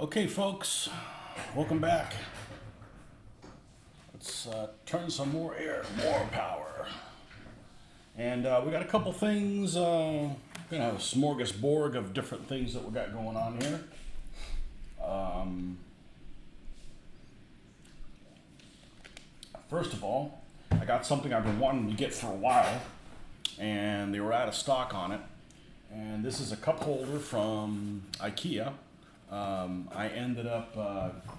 Okay, folks, welcome back. Let's turn some more air, more power. And we got a couple things. We're gonna have a smorgasbord of different things that we got going on here. First of all, I got something I've been wanting to get for a while, and they were out of stock on it. And this is a cup holder from IKEA. I ended up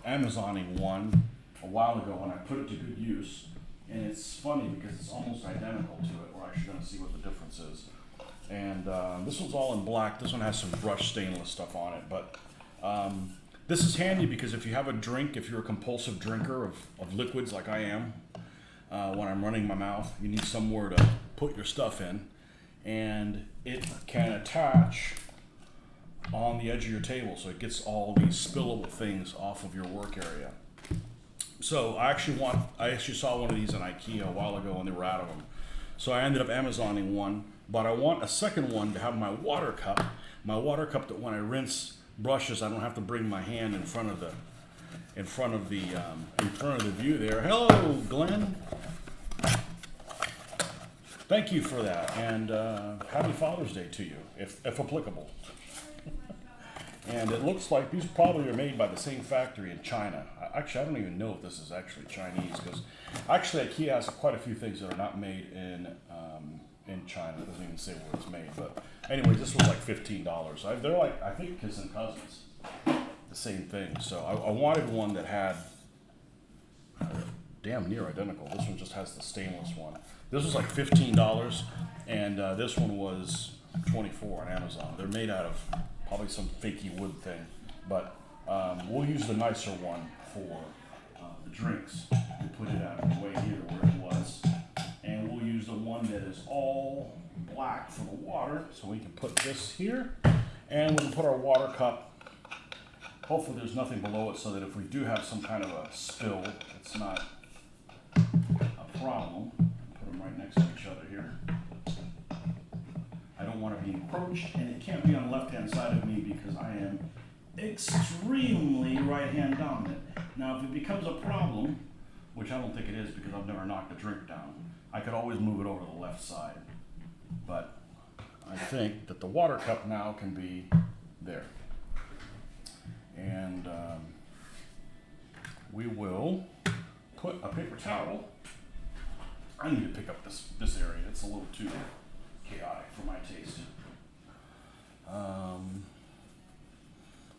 Amazoning one a while ago and I put it to good use. And it's funny because it's almost identical to it. We're actually going to see what the difference is. And this one's all in black. This one has some brushed stainless stuff on it. But this is handy because if you have a drink, if you're a compulsive drinker of liquids like I am, when I'm running my mouth, you need somewhere to put your stuff in. And it can attach on the edge of your table, so it gets all these spillable things off of your work area. So I actually saw one of these in IKEA a while ago and they were out of them. So I ended up Amazoning one, but I want a second one to have my water cup. My water cup that when I rinse brushes, I don't have to bring my hand in front of the view there. Hello, Glenn. Thank you for that, and happy Father's Day to you, if applicable. And it looks like these probably are made by the same factory in China. Actually, I don't even know if this is actually Chinese, because actually IKEA has quite a few things that are not made in China. It doesn't even say where it's made. But anyway, this was like $15. They're like, I think, kissing cousins. The same thing. So I wanted one that had damn near identical. This one just has the stainless one. This was like $15, and this one was $24 on Amazon. They're made out of probably some fakey wood thing, but we'll use the nicer one for the drinks. We'll put it out of the way here where it was, and we'll use the one that is all black for the water, so we can put this here, and we can put our water cup. Hopefully there's nothing below it so that if we do have some kind of a spill, it's not a problem. Put them right next to each other here. I don't want to be encroached, and it can't be on the left-hand side of me because I am extremely right-hand dominant. Now, if it becomes a problem, which I don't think it is because I've never knocked a drink down, I could always move it over to the left side. But I think that the water cup now can be there. And we will put a paper towel. I need to pick up this area. It's a little too chaotic for my taste.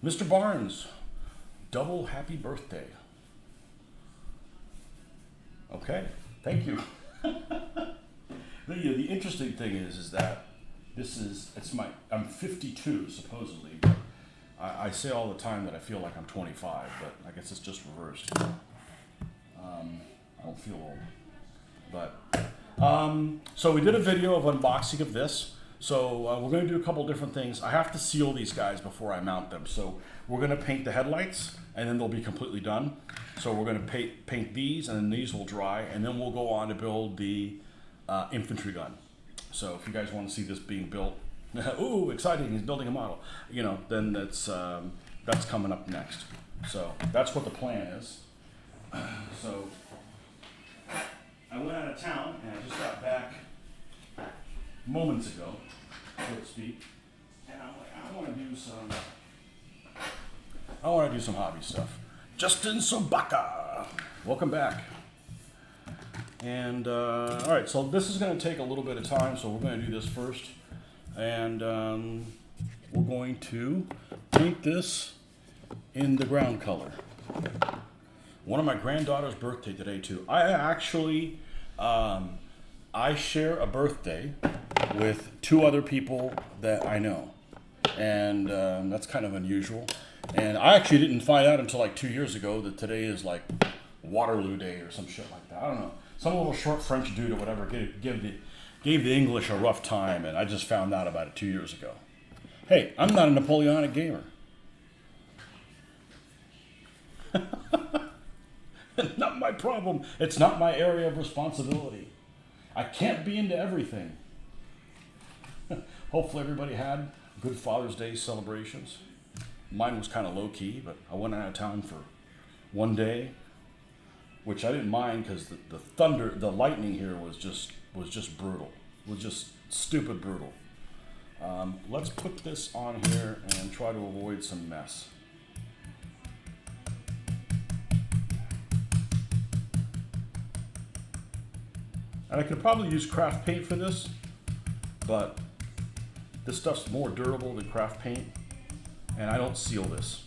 Mr. Barnes, double happy birthday. Okay, thank you. The interesting thing is that I'm 52 supposedly, but I say all the time that I feel like I'm 25, but I guess it's just reversed. I don't feel old, but so we did a video of unboxing of this. So we're going to do a couple different things. I have to seal these guys before I mount them. So we're going to paint the headlights, and then they'll be completely done. So we're going to paint these, and then these will dry, and then we'll go on to build the infantry gun. So if you guys want to see this being built, ooh, exciting! He's building a model. Then that's coming up next. So that's what the plan is. So I went out of town, and I just got back moments ago, so to speak, and I'm like, I want to do some hobby stuff. Justin Sobaka, welcome back. And all right, so this is going to take a little bit of time, so we're going to do this first, and we're going to paint this in the ground color. One of my granddaughter's birthday today too. I actually I share a birthday with two other people that I know, and that's kind of unusual. And I actually didn't find out until like 2 years ago that today is like Waterloo Day or some shit like that. I don't know, some little short French dude or whatever gave the English a rough time, and I just found out about it 2 years ago. Hey, I'm not a Napoleonic gamer. Not my problem. It's not my area of responsibility. I can't be into everything. Hopefully everybody had good Father's Day celebrations. Mine was kind of low key, but I went out of town for one day, which I didn't mind because the thunder, the lightning here was just brutal. It was just stupid brutal. Let's put this on here and try to avoid some mess. And I could probably use craft paint for this, but this stuff's more durable than craft paint, and I don't seal this.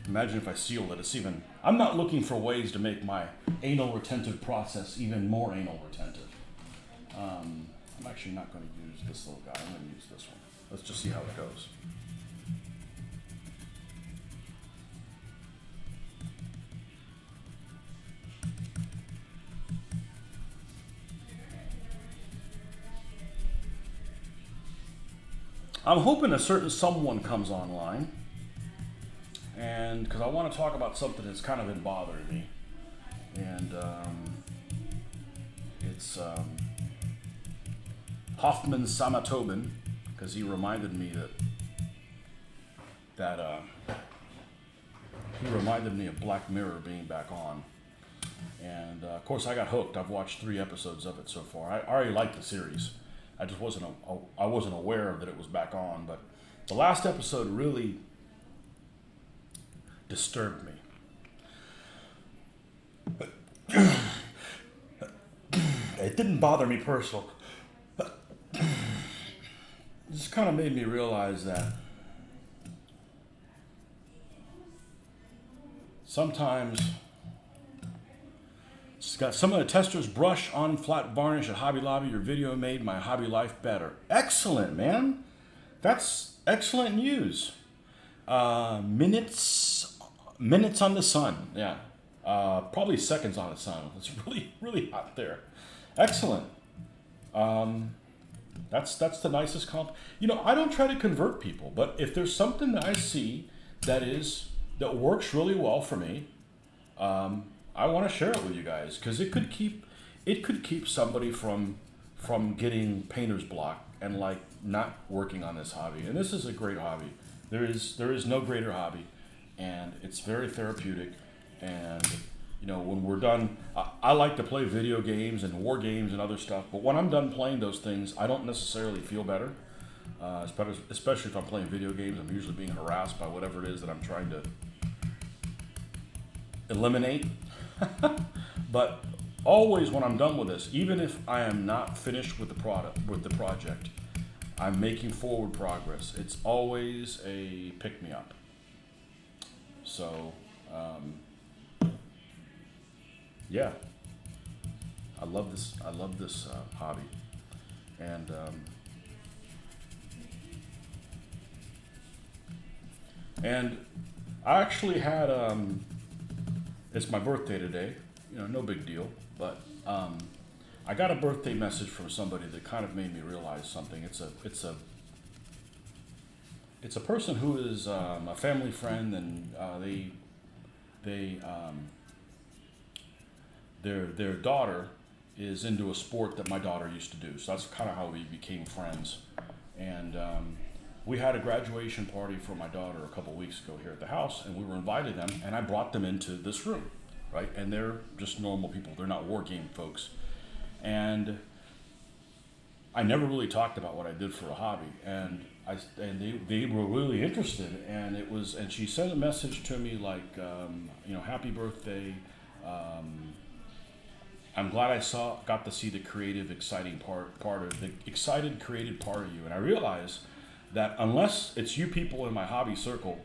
Imagine if I sealed it. It's even, I'm not looking for ways to make my anal retentive process even more anal retentive. I'm actually not going to use this little guy. I'm going to use this one. Let's just see how it goes. I'm hoping a certain someone comes online, and because I want to talk about something that's kind of been bothering me, and it's Hoffman Samatobin, because he reminded me he reminded me of Black Mirror being back on, and of course I got hooked. I've watched 3 episodes of it so far. I already like the series. I just wasn't aware that it was back on, but the last episode really disturbed me. It didn't bother me personally. It just kind of made me realize that sometimes it's got some of the testers brush on flat varnish at Hobby Lobby. Your video made my hobby life better. Excellent, man. That's excellent news. Minutes on the sun. Yeah. Probably seconds on the sun. It's really, really hot there. Excellent. That's the nicest comp. You know, I don't try to convert people, but if there's something that I see that works really well for me, I want to share it with you guys because it could keep somebody from getting painter's block and like not working on this hobby. And this is a great hobby. There is no greater hobby, and it's very therapeutic. And you know, when we're done, I like to play video games and war games and other stuff. But when I'm done playing those things, I don't necessarily feel better. Especially if I'm playing video games, I'm usually being harassed by whatever it is that I'm trying to eliminate. But always when I'm done with this, even if I am not finished with the project, I'm making forward progress. It's always a pick-me-up. So, yeah, I love this hobby, and I actually had it's my birthday today. You know, no big deal, but I got a birthday message from somebody that kind of made me realize something. It's a person who is a family friend, and their daughter is into a sport that my daughter used to do. So that's kind of how we became friends. And we had a graduation party for my daughter a couple weeks ago here at the house, and we were invited them, and I brought them into this room, right? And they're just normal people. They're not war game folks. And I never really talked about what I did for a hobby, and they were really interested, and she sent a message to me like, you know, happy birthday. I'm glad I got to see the creative, exciting part of the excited, creative part of you. And I realized that unless it's you people in my hobby circle,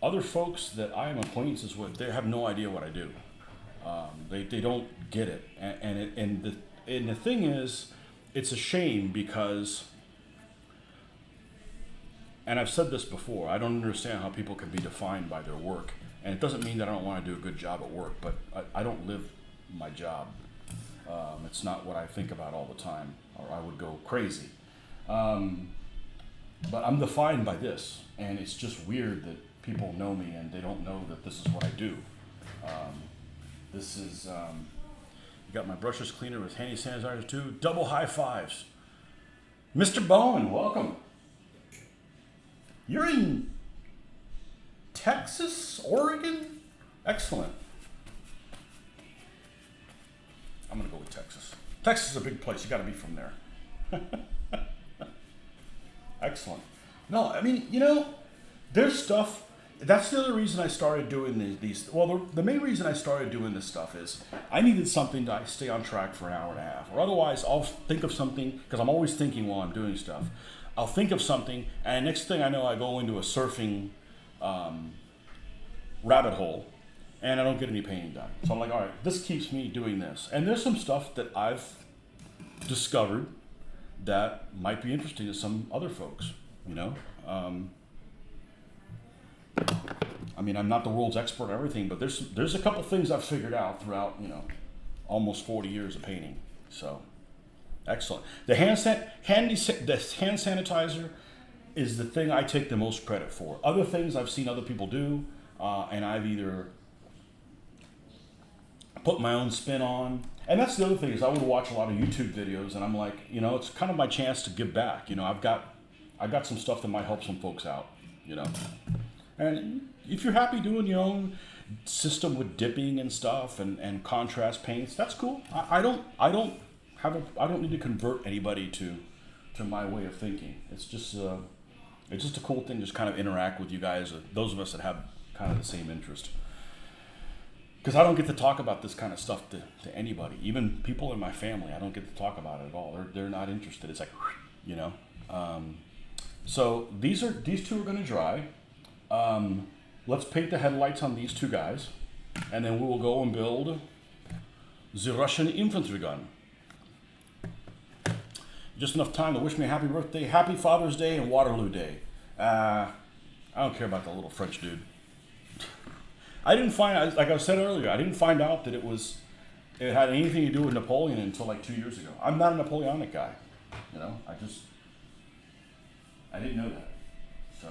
other folks that I am acquaintances with, they have no idea what I do. They don't get it. And the thing is, it's a shame because, and I've said this before, I don't understand how people can be defined by their work. And it doesn't mean that I don't want to do a good job at work, but I don't live my job. It's not what I think about all the time, or I would go crazy. But I'm defined by this, and it's just weird that people know me and they don't know that this is what I do. This is, you got my brushless cleaner with handy sanitizer too. Double high fives. Mr. Bowen, welcome. You're in Texas, Oregon? Excellent. I'm going to go with Texas. Texas is a big place. You got to be from there. Excellent. No, I mean, you know, there's stuff. That's the other reason I started doing these. Well, the main reason I started doing this stuff is I needed something to stay on track for an hour and a half. Or otherwise, I'll think of something, because I'm always thinking while I'm doing stuff. I'll think of something, and next thing I know, I go into a surfing rabbit hole, and I don't get any painting done. So I'm like, all right, this keeps me doing this. And there's some stuff that I've discovered that might be interesting to some other folks, you know? I mean, I'm not the world's expert on everything, but there's a couple things I've figured out throughout, you know, almost 40 years of painting. So, excellent. The hand sanitizer is the thing I take the most credit for. Other things I've seen other people do, and I've either put my own spin on. And that's the other thing, is I would watch a lot of YouTube videos, and I'm like, you know, it's kind of my chance to give back. You know, I've got some stuff that might help some folks out, you know. And if you're happy doing your own system with dipping and stuff and contrast paints, that's cool. I don't need to convert anybody to my way of thinking. It's just a cool thing, just kind of interact with you guys, those of us that have kind of the same interest. Because I don't get to talk about this kind of stuff to anybody, even people in my family. I don't get to talk about it at all. They're not interested. It's like, you know. So these two are going to dry. Let's paint the headlights on these two guys, and then we will go and build the Russian infantry gun. Just enough time to wish me a happy birthday, happy Father's Day, and Waterloo Day. I don't care about the little French dude. I didn't find, like I said earlier, I didn't find out that it had anything to do with Napoleon until like 2 years ago. I'm not a Napoleonic guy, you know. I didn't know that. So,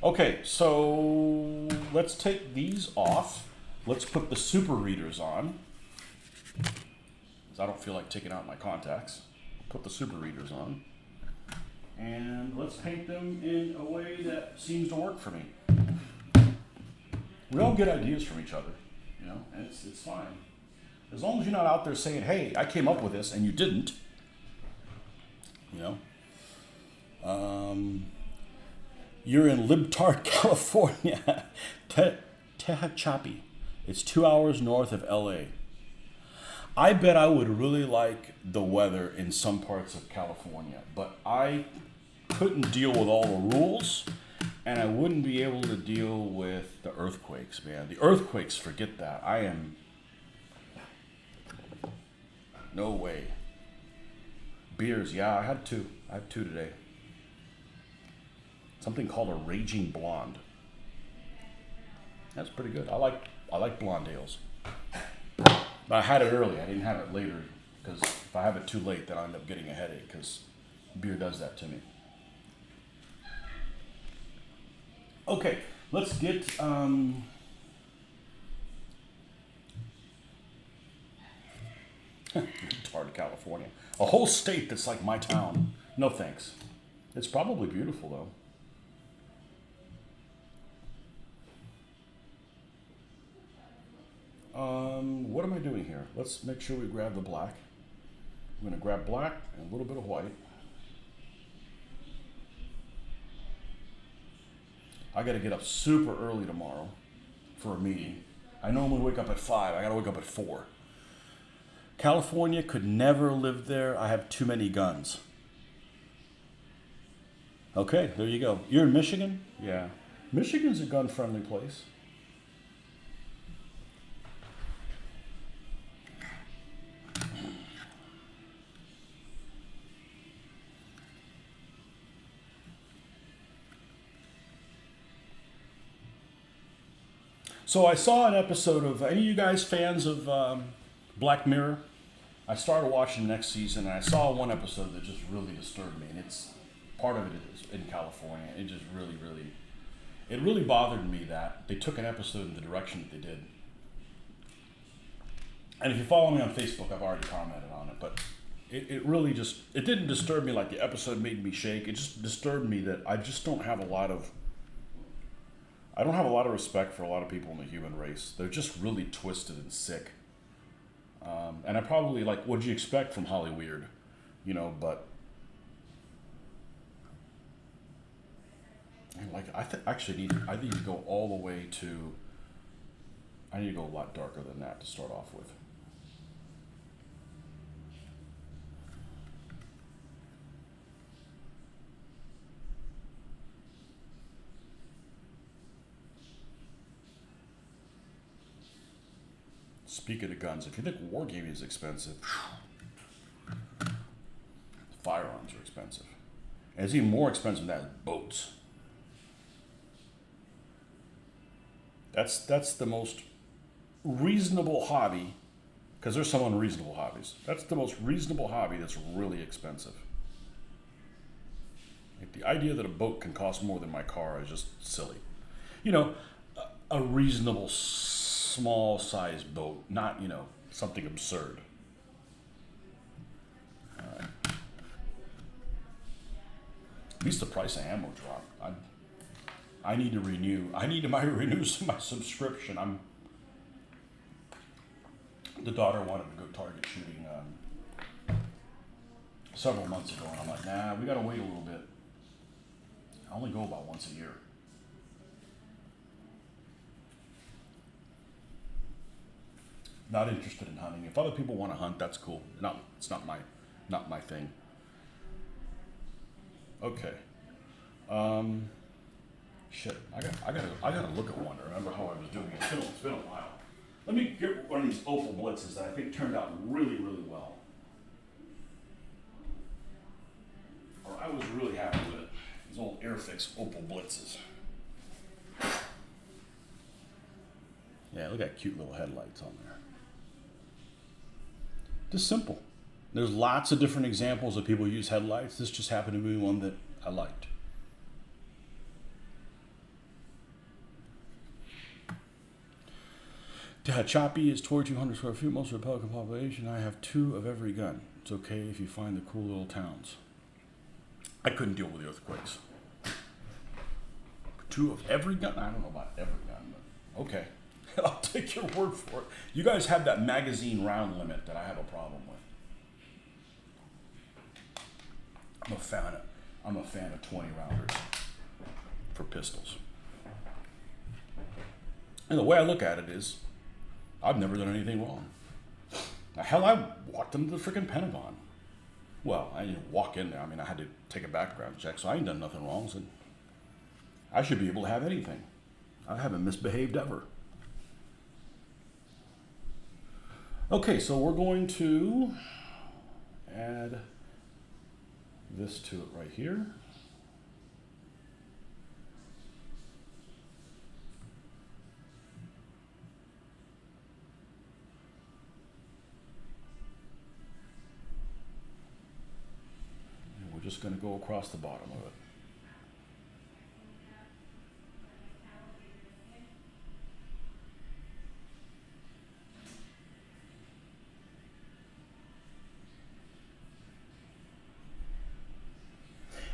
okay, so let's take these off. Let's put the super readers on, because I don't feel like taking out my contacts. Put the super readers on, and let's paint them in a way that seems to work for me. We all get ideas from each other, you know, and it's fine. As long as you're not out there saying, hey, I came up with this, and you didn't, you know. You're in Libtard, California. Tehachapi. It's 2 hours north of LA. I bet I would really like the weather in some parts of California, but I couldn't deal with all the rules, and I wouldn't be able to deal with the earthquakes, man. The earthquakes, forget that. No way. Beers, yeah, I had two. I had two today. Something called a Raging Blonde. That's pretty good. I like blonde ales. But I had it early. I didn't have it later, because if I have it too late, then I end up getting a headache, because beer does that to me. Okay, let's get Libtard, California. A whole state that's like my town. No thanks. It's probably beautiful though. What am I doing here? Let's make sure we grab the black. I'm going to grab black and a little bit of white. I got to get up super early tomorrow for a meeting. I normally wake up at 5. I got to wake up at 4. California, could never live there. I have too many guns. Okay, there you go. You're in Michigan? Yeah. Michigan's a gun-friendly place. So I saw an episode of, any of you guys fans of Black Mirror? I started watching the next season, and I saw one episode that just really disturbed me, and it's, part of it is in California. It just really bothered me that they took an episode in the direction that they did. And if you follow me on Facebook, I've already commented on it, but it really just, it didn't disturb me like the episode made me shake. It just disturbed me that I just don't have a lot of, I don't have a lot of respect for a lot of people in the human race. They're just really twisted and sick. And I probably, like, what'd you expect from Holly Weird? You know, but like I need to go all the way to, I need to go a lot darker than that to start off with. Speaking of guns, if you think wargaming is expensive, firearms are expensive. And it's even more expensive than that is boats. That's the most reasonable hobby, because there's some unreasonable hobbies. That's the most reasonable hobby that's really expensive. Like the idea that a boat can cost more than my car is just silly. You know, a reasonable small size boat, not, you know, something absurd. At least the price of ammo dropped. I need to renew. I need to renew my subscription. The daughter wanted to go target shooting several months ago, and I'm like, nah, we gotta wait a little bit. I only go about once a year. Not interested in hunting. If other people want to hunt, that's cool. It's not my thing. Okay. Shit. I gotta look at one to remember how I was doing it. It's been a while. Let me get one of these Opal Blitzes that I think turned out really, really well. Or I was really happy with it. These old Airfix Opal Blitzes. Yeah, look at cute little headlights on there. Just simple. There's lots of different examples of people use headlights. This just happened to be one that I liked. Choppy is 2,200 square feet, most Republican population. I have 2 of every gun. It's okay if you find the cool little towns. I couldn't deal with the earthquakes. 2 of every gun? I don't know about every gun, but okay. I'll take your word for it. You guys have that magazine round limit that I have a problem with. I'm a fan of 20 rounders for pistols. And the way I look at it is, I've never done anything wrong. Now, hell, I walked into the freaking Pentagon. Well, I didn't walk in there. I mean, I had to take a background check, so I ain't done nothing wrong. So I should be able to have anything. I haven't misbehaved ever. Okay, so we're going to add this to it right here. And we're just going to go across the bottom of it.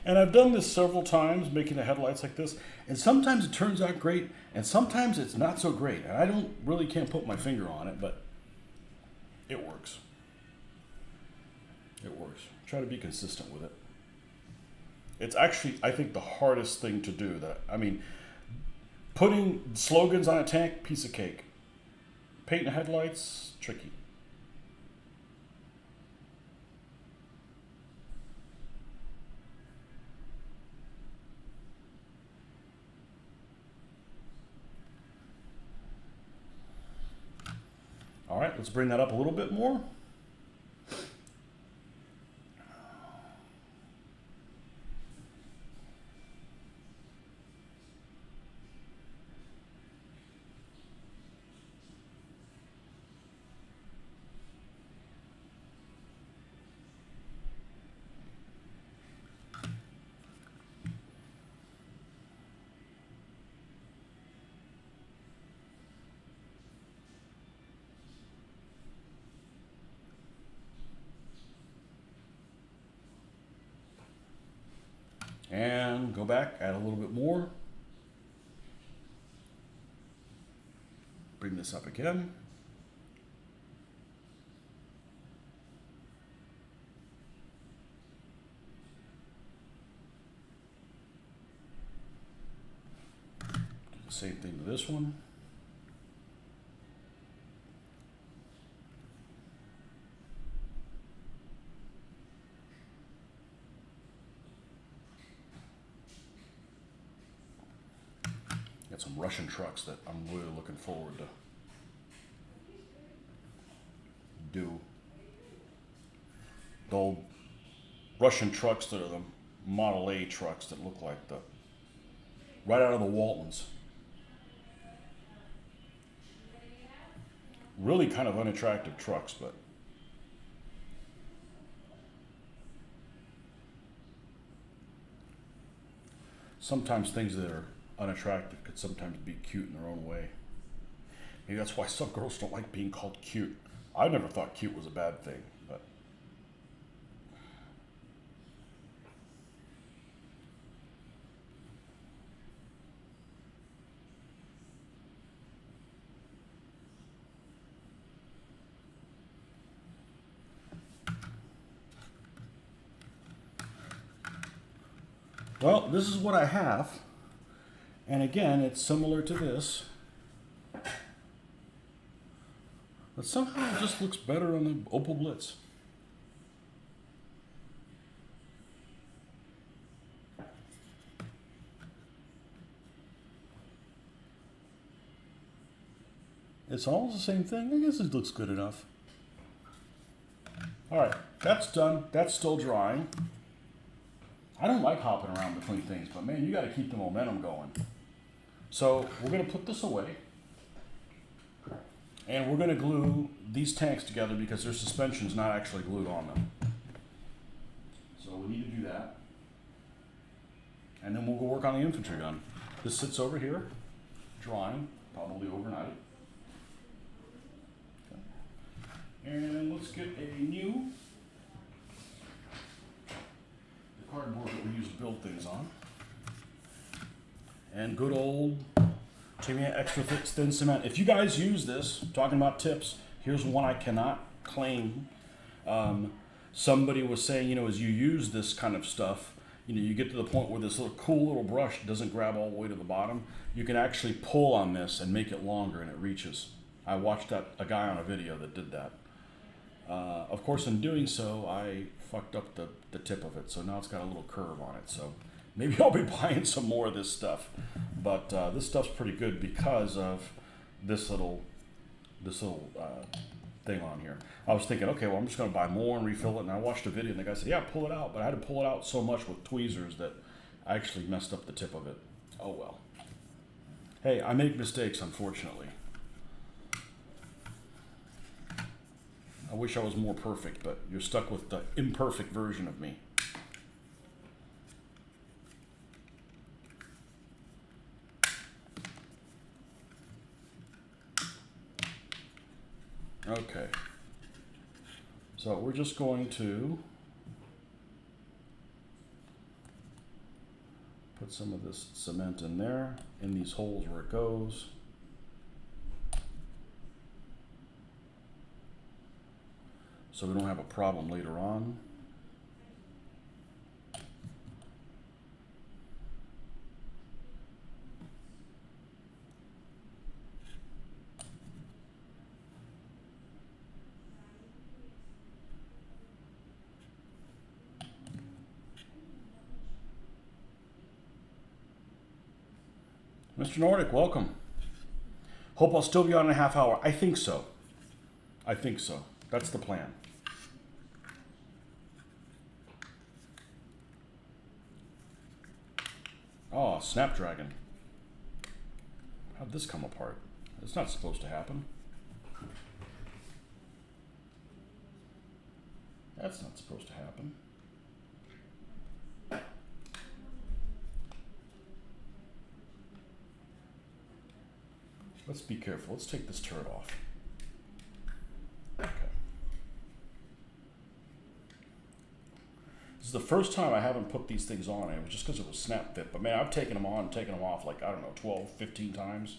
And I've done this several times, making the headlights like this, and sometimes it turns out great, and sometimes it's not so great. And I can't put my finger on it, but it works. It works. Try to be consistent with it. It's actually, I think, the hardest thing to do. Putting slogans on a tank, piece of cake. Painting headlights, tricky. All right, let's bring that up a little bit more. And go back, add a little bit more. Bring this up again. Do the same thing to this one. Got some Russian trucks that I'm really looking forward to do. The old Russian trucks that are the Model A trucks that look like the right out of the Waltons. Really kind of unattractive trucks, but sometimes things that are unattractive could sometimes be cute in their own way. Maybe that's why some girls don't like being called cute. I never thought cute was a bad thing, but well, this is what I have. And again, it's similar to this. But somehow it just looks better on the Opal Blitz. It's all the same thing. I guess it looks good enough. All right, that's done. That's still drying. I don't like hopping around between things, but man, you got to keep the momentum going. So we're going to put this away. And we're going to glue these tanks together because their suspension's not actually glued on them. So we need to do that. And then we'll go work on the infantry gun. This sits over here, drying, probably overnight. Okay. And let's get a new cardboard that we use to build things on. And good old Tamiya extra thick thin cement. If you guys use this, talking about tips, here's one I cannot claim. Somebody was saying, you know, as you use this kind of stuff, you know, you get to the point where this little cool little brush doesn't grab all the way to the bottom. You can actually pull on this and make it longer and it reaches. I watched a guy on a video that did that. Of course, in doing so, I fucked up the tip of it, so now it's got a little curve on it. So maybe I'll be buying some more of this stuff. But this stuff's pretty good because of this little thing on here. I was thinking, okay, well, I'm just going to buy more and refill it. And I watched a video, and the guy said, yeah, pull it out. But I had to pull it out so much with tweezers that I actually messed up the tip of it. Oh, well. Hey, I make mistakes, unfortunately. I wish I was more perfect, but you're stuck with the imperfect version of me. Okay. So we're just going to put some of this cement in there, in these holes where it goes. So we don't have a problem later on. Mr. Nordic, welcome. Hope I'll still be on in a half hour. I think so. I think so. That's the plan. Oh, Snapdragon. How'd this come apart? It's not supposed to happen. That's not supposed to happen. Let's be careful. Let's take this turret off. Okay. the first time I haven't put these things on. And it was just because it was snap fit. But man, I've taken them on and taken them off like, I don't know, 12, 15 times.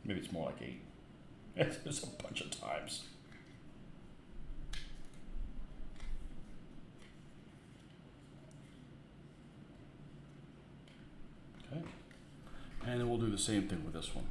Maybe it's more like 8. It's a bunch of times. Okay. And then we'll do the same thing with this one.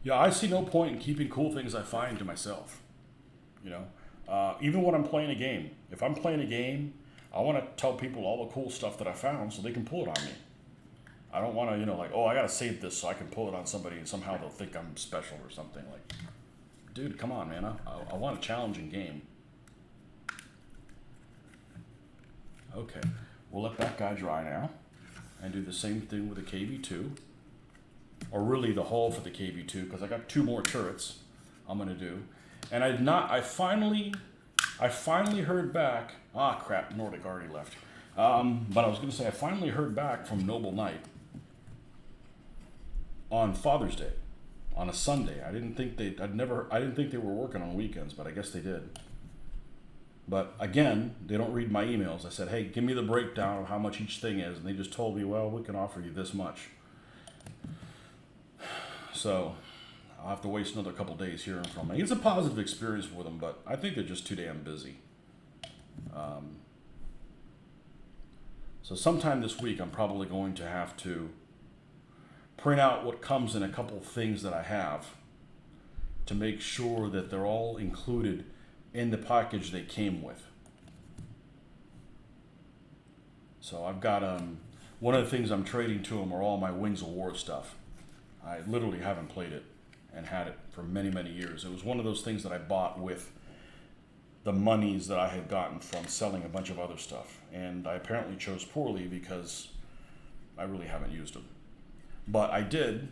Yeah, I see no point in keeping cool things I find to myself. You know, even when I'm playing a game. If I'm playing a game, I want to tell people all the cool stuff that I found so they can pull it on me. I don't want to, like, oh, I got to save this so I can pull it on somebody and somehow they'll think I'm special or something. Like, dude, come on, man. I want a challenging game. Okay, we'll let that guy dry now and do the same thing with the KV2. Or really the hull for the KV2, because I got 2 more turrets I'm going to do. And I finally heard back. Ah, crap, Nordic already left. But I was going to say, I finally heard back from Noble Knight on Father's Day, on a Sunday. I didn't think they were working on weekends, but I guess they did. But again, they don't read my emails. I said, hey, give me the breakdown of how much each thing is. And they just told me, well, we can offer you this much. So I'll have to waste another couple days hearing from them. It's a positive experience for them, but I think they're just too damn busy. So sometime this week, I'm probably going to have to print out what comes in a couple things that I have to make sure that they're all included in the package they came with. So I've got one of the things I'm trading to them are all my Wings of War stuff. I literally haven't played it and had it for many, many years. It was one of those things that I bought with the monies that I had gotten from selling a bunch of other stuff. And I apparently chose poorly because I really haven't used them. But I did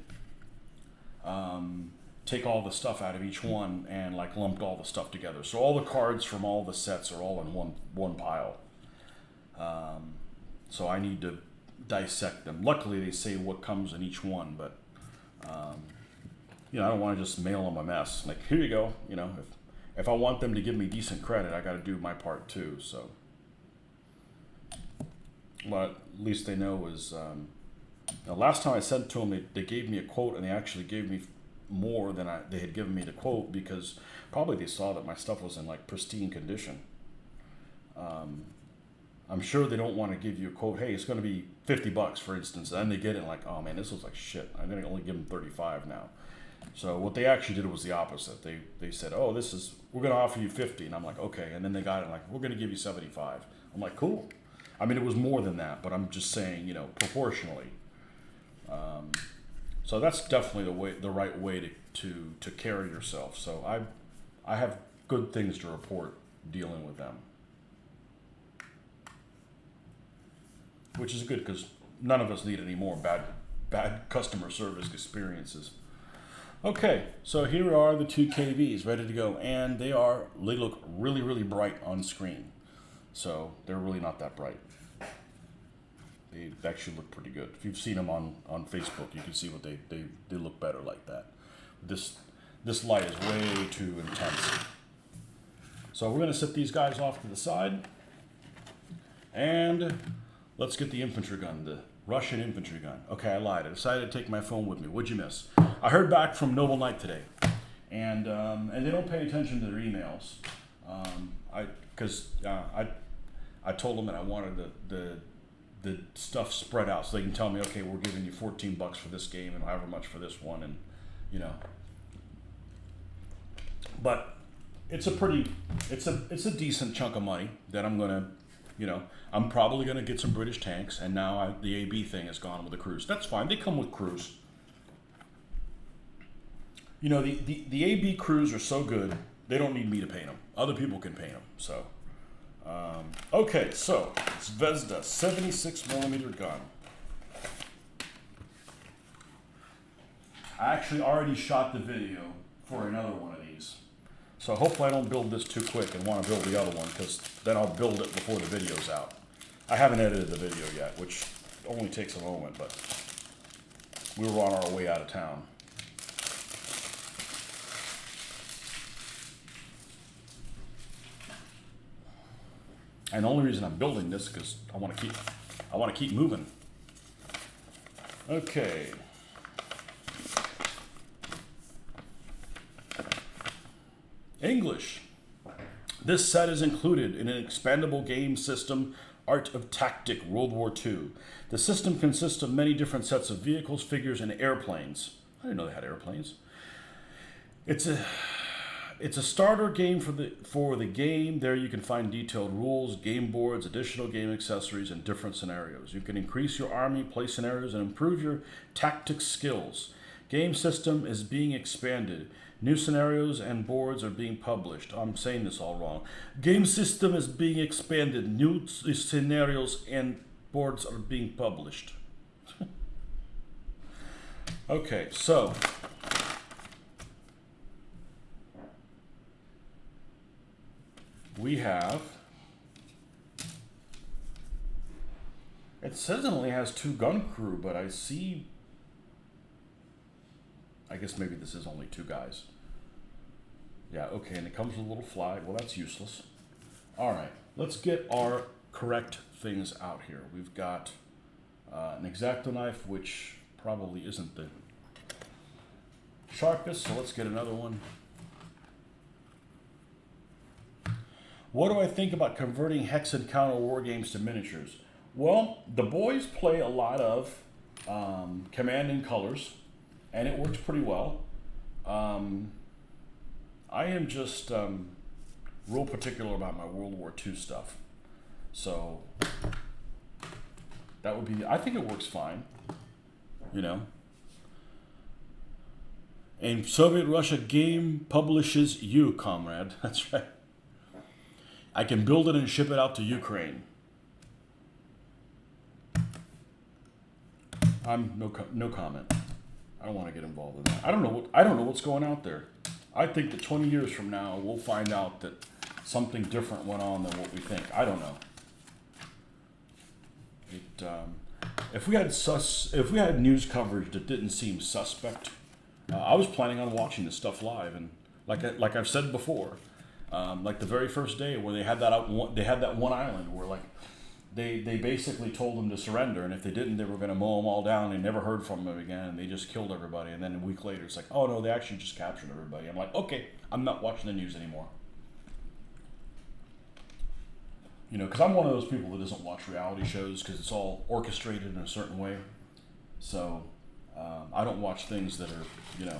take all the stuff out of each one and like lumped all the stuff together. So all the cards from all the sets are all in one pile. So I need to dissect them. Luckily, they say what comes in each one, but I don't want to just mail them a mess. Like, here you go. If I want them to give me decent credit, I got to do my part too. So, what at least they know is, the last time I sent to them, they gave me a quote, and they actually gave me more than they had given me the quote because probably they saw that my stuff was in like pristine condition. I'm sure they don't want to give you a quote. Hey, it's going to be $50, for instance. And then they get it like, oh man, this looks like shit. I'm going to only give them 35 now. So what they actually did was the opposite. They said, oh, we're going to offer you 50. And I'm like, okay. And then they got it like, we're going to give you 75. I'm like, cool. I mean, it was more than that, but I'm just saying, proportionally. So that's definitely the right way to carry yourself. So I have good things to report dealing with them. Which is good because none of us need any more bad customer service experiences. Okay, so here are the 2 KVs ready to go, and they look really, really bright on screen. So they're really not that bright. They actually look pretty good. If you've seen them on Facebook, you can see what they look better like that. This light is way too intense. So we're going to set these guys off to the side, and let's get the infantry gun, the Russian infantry gun. Okay, I lied. I decided to take my phone with me. What'd you miss? I heard back from Noble Knight today, and they don't pay attention to their emails. I told them that I wanted the stuff spread out so they can tell me, okay, we're giving you $14 for this game and however much for this one, and But it's a decent chunk of money that I'm gonna You know, I'm probably going to get some British tanks, and now the AB thing has gone with the crews. That's fine. They come with crews. You know, the AB crews are so good, they don't need me to paint them. Other people can paint them. So, okay, so Zvezda 76mm gun. I actually already shot the video for another one of these. So hopefully I don't build this too quick and want to build the other one, because then I'll build it before the video's out. I haven't edited the video yet, which only takes a moment, but we were on our way out of town. And the only reason I'm building this is because I want to keep moving. Okay. English. This set is included in an expandable game system, Art of Tactic World War II. The system consists of many different sets of vehicles, figures, and airplanes. I didn't know they had airplanes. It's a starter game for the game. There you can find detailed rules, game boards, additional game accessories, and different scenarios. You can increase your army, play scenarios, and improve your tactics skills. Game system is being expanded. New scenarios and boards are being published. I'm saying this all wrong. Game system is being expanded. New scenarios and boards are being published. Okay, so we have, it says it only has 2 gun crew, but I see, I guess maybe this is only 2 guys. Yeah, okay, and it comes with a little flag. Well, that's useless. All right, let's get our correct things out here. We've got an X-Acto knife, which probably isn't the sharpest, so let's get another one. What do I think about converting hex and counter war games to miniatures? Well, the boys play a lot of Command and Colors, and it works pretty well. I am just real particular about my World War II stuff. So that would be, I think it works fine, you know. And Soviet Russia game publishes you, comrade. That's right. I can build it and ship it out to Ukraine. No comment. I don't want to get involved in that. I don't know what's going out there. I think that 20 years from now we'll find out that something different went on than what we think. I don't know. If we had news coverage that didn't seem suspect, I was planning on watching this stuff live, and like I've said before, like the very first day where they had that one island where like they basically told them to surrender, and if they didn't, they were going to mow them all down. They never heard from them again, and they just killed everybody. And then a week later, it's like, oh no, they actually just captured everybody. I'm like, okay, I'm not watching the news anymore. You know, because I'm one of those people that doesn't watch reality shows because it's all orchestrated in a certain way. So I don't watch things that are, you know,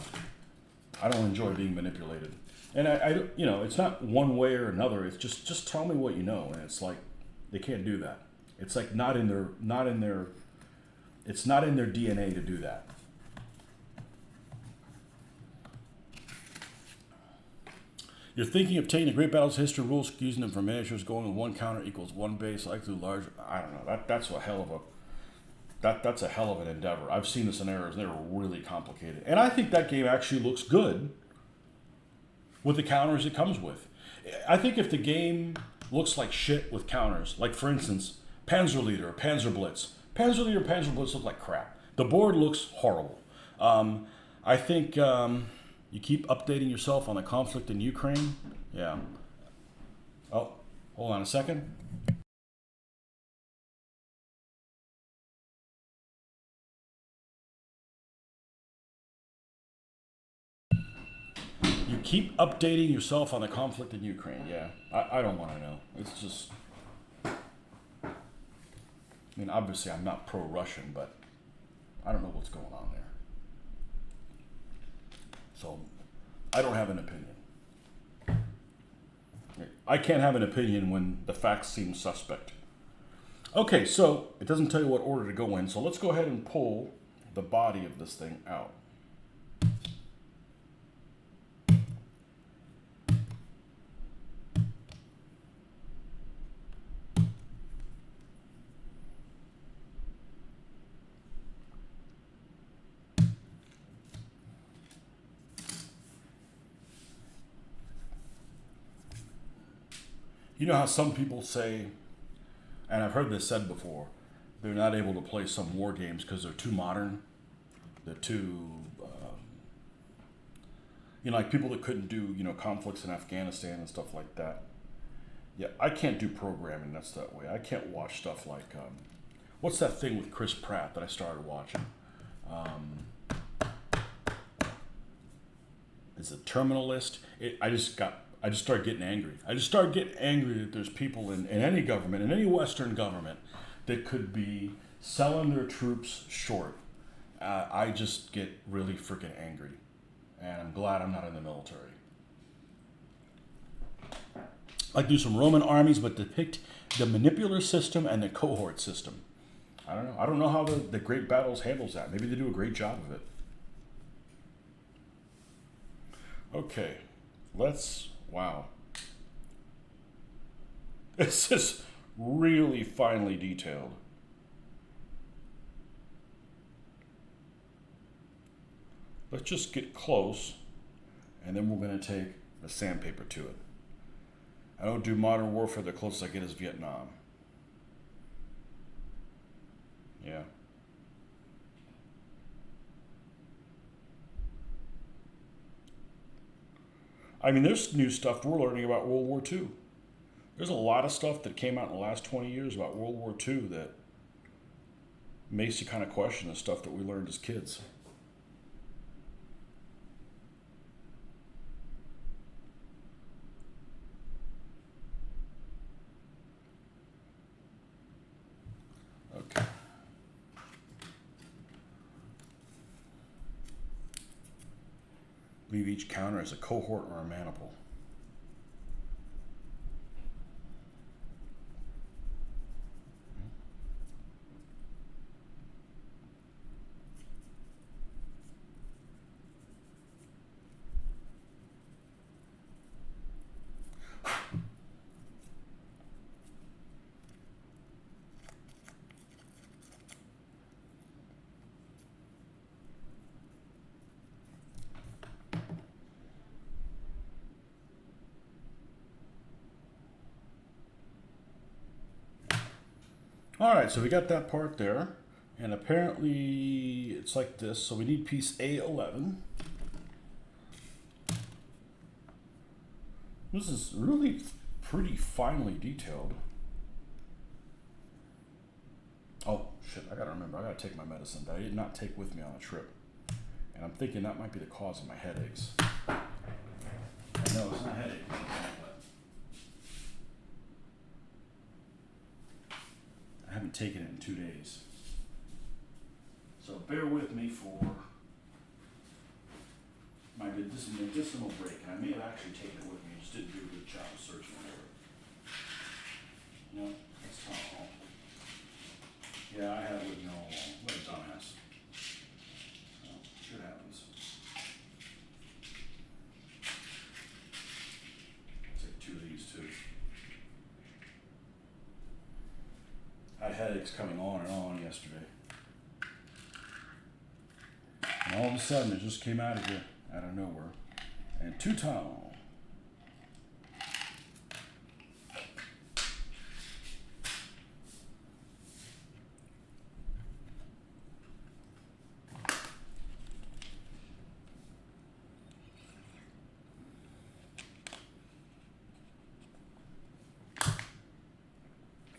I don't enjoy being manipulated. And I you know, it's not one way or another. It's just tell me what you know, and it's like they can't do that. It's like it's not in their DNA to do that. You're thinking of taking the Great Battles history rules, using them for miniatures, going with 1 counter equals 1 base, likely large. I don't know. That's a hell of an endeavor. I've seen the scenarios, and they're really complicated. And I think that game actually looks good with the counters it comes with. I think if the game looks like shit with counters, like for instance, Panzerleader or Panzerblitz. Panzerleader and Panzerblitz look like crap. The board looks horrible. I think you keep updating yourself on the conflict in Ukraine. Yeah. Oh, hold on a second. You keep updating yourself on the conflict in Ukraine. Yeah, I don't want to know. It's just, I mean, obviously I'm not pro-Russian, but I don't know what's going on there. So I don't have an opinion. I can't have an opinion when the facts seem suspect. Okay, so it doesn't tell you what order to go in, so let's go ahead and pull the body of this thing out. You know how some people say, and I've heard this said before, they're not able to play some war games because they're too modern. They're too, like people that couldn't do, conflicts in Afghanistan and stuff like that. Yeah, I can't do programming that's that way. I can't watch stuff like, what's that thing with Chris Pratt that I started watching? Is it Terminal List? I just started getting angry. I just started getting angry that there's people in any government, in any Western government, that could be selling their troops short. I just get really freaking angry. And I'm glad I'm not in the military. I do some Roman armies, but depict the manipular system and the cohort system. I don't know. I don't know how the Great Battles handles that. Maybe they do a great job of it. Okay, wow. This is really finely detailed. Let's just get close, and then we're going to take the sandpaper to it. I don't do modern warfare. The closest I get is Vietnam. Yeah. I mean, there's new stuff we're learning about World War II. There's a lot of stuff that came out in the last 20 years about World War II that makes you kind of question the stuff that we learned as kids. Okay. Leave each counter as a cohort or a maniple. All right, so we got that part there, and apparently it's like this. So we need piece A11. This is really pretty finely detailed. Oh, shit, I gotta remember, I gotta take my medicine that I did not take with me on a trip. And I'm thinking that might be the cause of my headaches. No, it's not headache. I haven't taken it in 2 days. So bear with me for my medicinal break. And I may have actually taken it with me, I just didn't do a good job of searching for it. No, that's Tylenol. Yeah, I have it with me all along. What a dumbass. Oh, shit happens. I'll take 2 of these too. I had headaches coming on and on yesterday. And all of a sudden, it just came out of nowhere. And 2 Tylenol.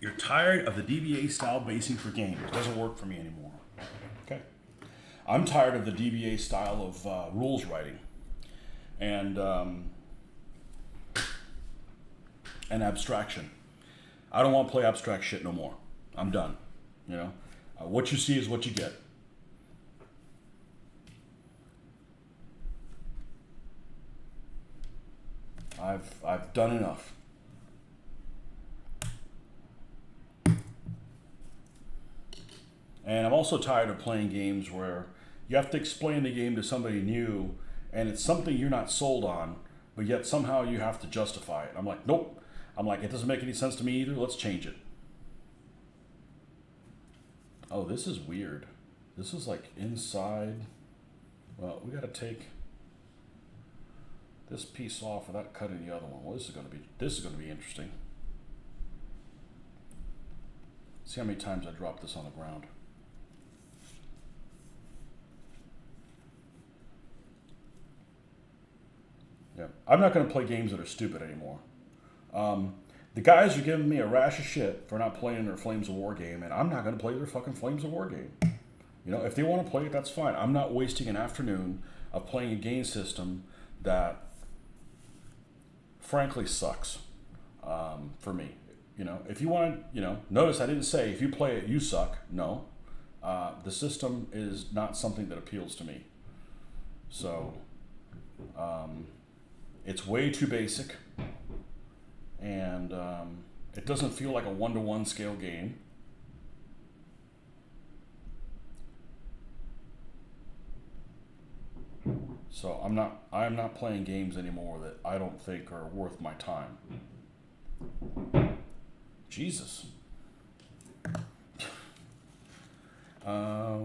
You're tired of the DBA style basing for games. It doesn't work for me anymore. Okay. I'm tired of the DBA style of rules writing and abstraction. I don't want to play abstract shit no more. I'm done. You know, what you see is what you get. I've done enough. And I'm also tired of playing games where you have to explain the game to somebody new and it's something you're not sold on, but yet somehow you have to justify it. I'm like, nope. I'm like, it doesn't make any sense to me either. Let's change it. Oh, this is weird. This is like inside. Well, we got to take this piece off without cutting the other one. Well, this is going to be interesting. See how many times I drop this on the ground. Yeah, I'm not going to play games that are stupid anymore. The guys are giving me a rash of shit for not playing their Flames of War game, and I'm not going to play their fucking Flames of War game. You know, if they want to play it, that's fine. I'm not wasting an afternoon of playing a game system that, frankly, sucks for me. You know, if you want to, you know, notice I didn't say if you play it, you suck. No. The system is not something that appeals to me. So, it's way too basic. And it doesn't feel like a 1-to-1 scale game. So I'm not playing games anymore that I don't think are worth my time. Jesus. You're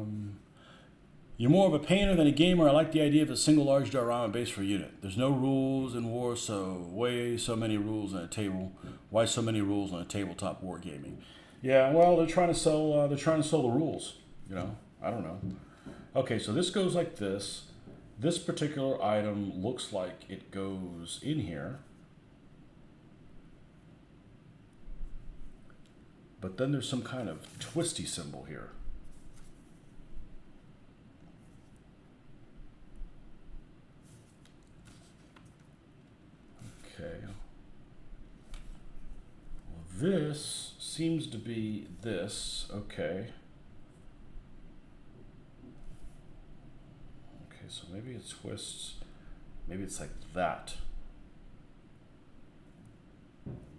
more of a painter than a gamer. I like the idea of a single large diorama base per unit. There's no rules in war, so why so many rules on a table? Why so many rules on a tabletop wargaming? Yeah, well, they're trying to sell. The rules. You know, I don't know. Okay, so this goes like this. This particular item looks like it goes in here, but then there's some kind of twisty symbol here. Okay. Well, this seems to be this. Okay. Okay, so maybe it twists. Maybe it's like that.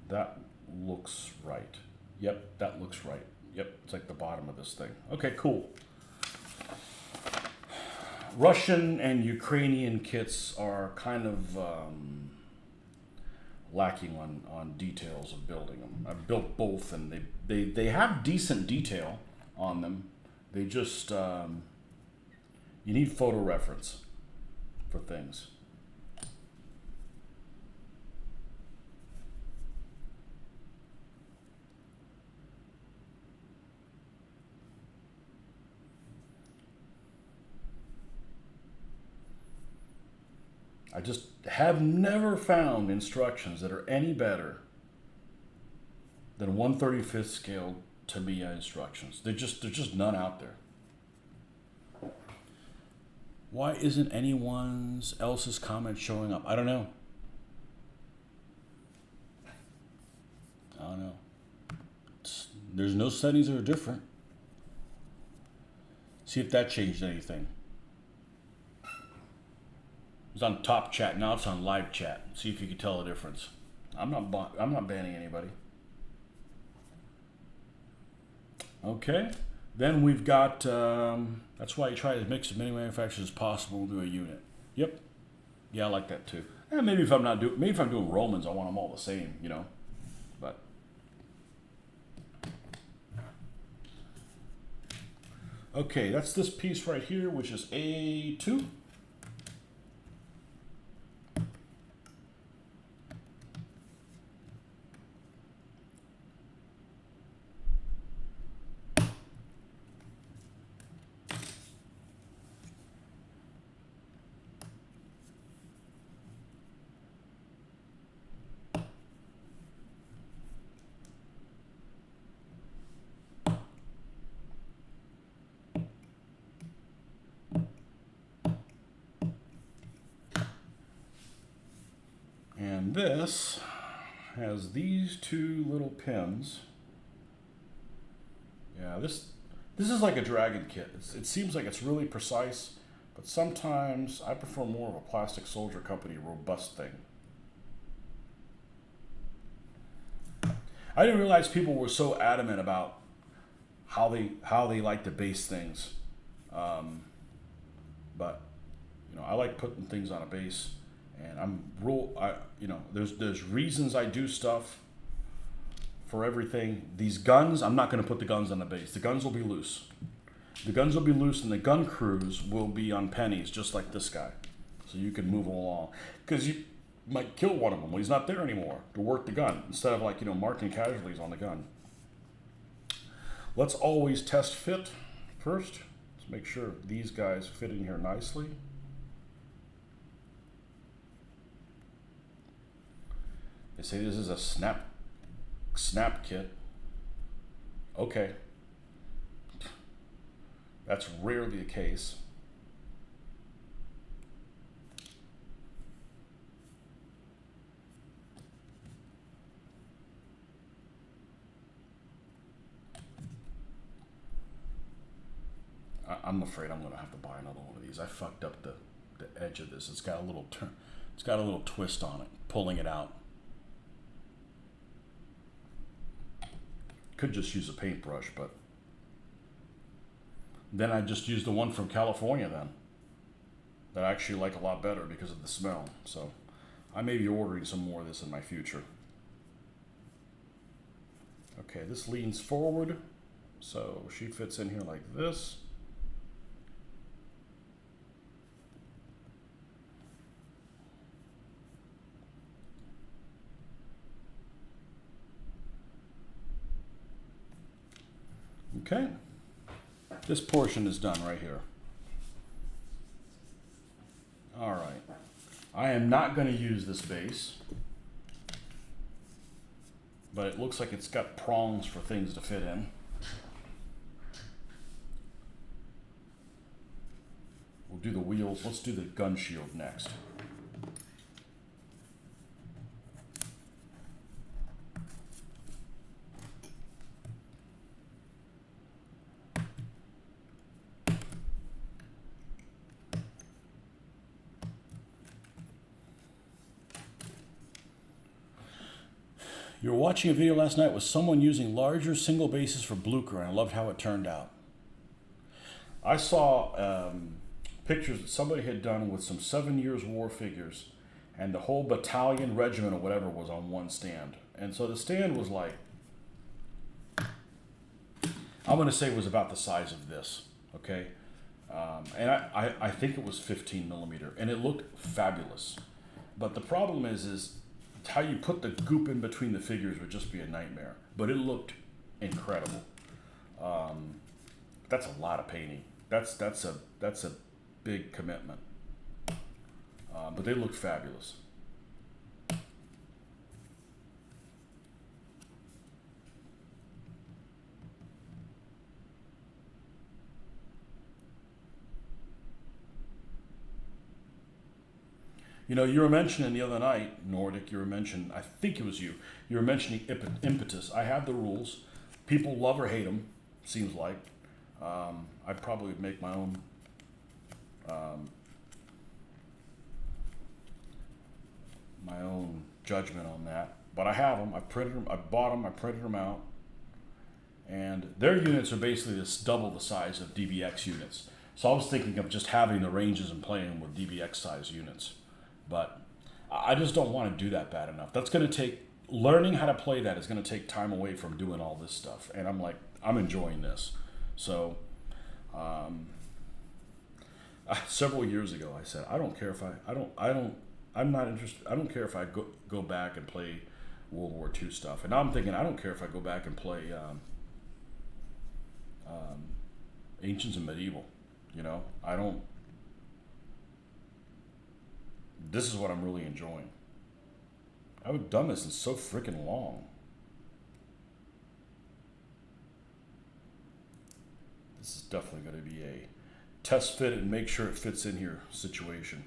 That looks right. Yep, that looks right. Yep, it's like the bottom of this thing. Okay, cool. Russian and Ukrainian kits are kind of lacking on details of building them. I've built both, and they have decent detail on them. They just you need photo reference for things. I just have never found instructions that are any better than 1/35th scale Tamiya instructions. There's just none out there. Why isn't anyone else's comment showing up? I don't know. There's no settings that are different. See if that changed anything. It was on top chat, now it's on live chat. See if you can tell the difference. I'm not banning anybody. Okay, then we've got. That's why you try to mix as many manufacturers as possible into a unit. Yep. Yeah, I like that too. Maybe if I'm doing Romans, I want them all the same, you know. But okay, that's this piece right here, which is A2. And this has these two little pins. Yeah, this is like a dragon kit. It seems like it's really precise, but sometimes I prefer more of a Plastic Soldier Company robust thing. I didn't realize people were so adamant about how they like to base things. But you know, I like putting things on a base, and there's reasons I do stuff for everything. These guns, I'm not going to put the guns on the base. The guns will be loose. The guns will be loose, and the gun crews will be on pennies, just like this guy. So you can move them along, because you might kill one of them when he's not there anymore to work the gun, instead of, like, you know, marking casualties on the gun. Let's always test fit first. Let's make sure these guys fit in here nicely. They say this is a snap kit. Okay. That's rarely the case. I'm afraid I'm gonna have to buy another one of these. I fucked up the edge of this. It's got a little turn. It's got a little twist on it, pulling it out. Could just use a paintbrush, but then I just use the one from California then, that I actually like a lot better because of the smell. So I may be ordering some more of this in my future. Okay, this leans forward, so she fits in here like this. Okay, this portion is done right here. All right, I am not going to use this base, but it looks like it's got prongs for things to fit in. We'll do the wheels. Let's do the gun shield next. You were watching a video last night with someone using larger single bases for Blucher, and I loved how it turned out. I saw pictures that somebody had done with some 7 Years War figures, and the whole battalion, regiment, or whatever was on one stand. And so the stand was like, I'm going to say it was about the size of this, okay? And I think it was 15 millimeter, and it looked fabulous. But the problem is how you put the goop in between the figures would just be a nightmare. But it looked incredible. That's a lot of painting. That's a big commitment. But they looked fabulous. You know, you were mentioning the other night, Nordic, I think it was you were mentioning impetus. I have the rules. People love or hate them, seems like. I probably would make my own judgment on that. But I have them. I printed them. I bought them. I printed them out. And their units are basically just double the size of DBX units. So I was thinking of just having the ranges and playing with DBX size units. But I just don't want to do that bad enough. That's going to take, learning how to play that is going to take time away from doing all this stuff. And I'm like, I'm enjoying this. So, several years ago, I said, I don't care if I'm not interested. I don't care if I go back and play World War II stuff. And now I'm thinking, I don't care if I go back and play Ancients and Medieval. You know, I don't. This is what I'm really enjoying. I haven't done this in so freaking long. This is definitely going to be a test fit and make sure it fits in here situation.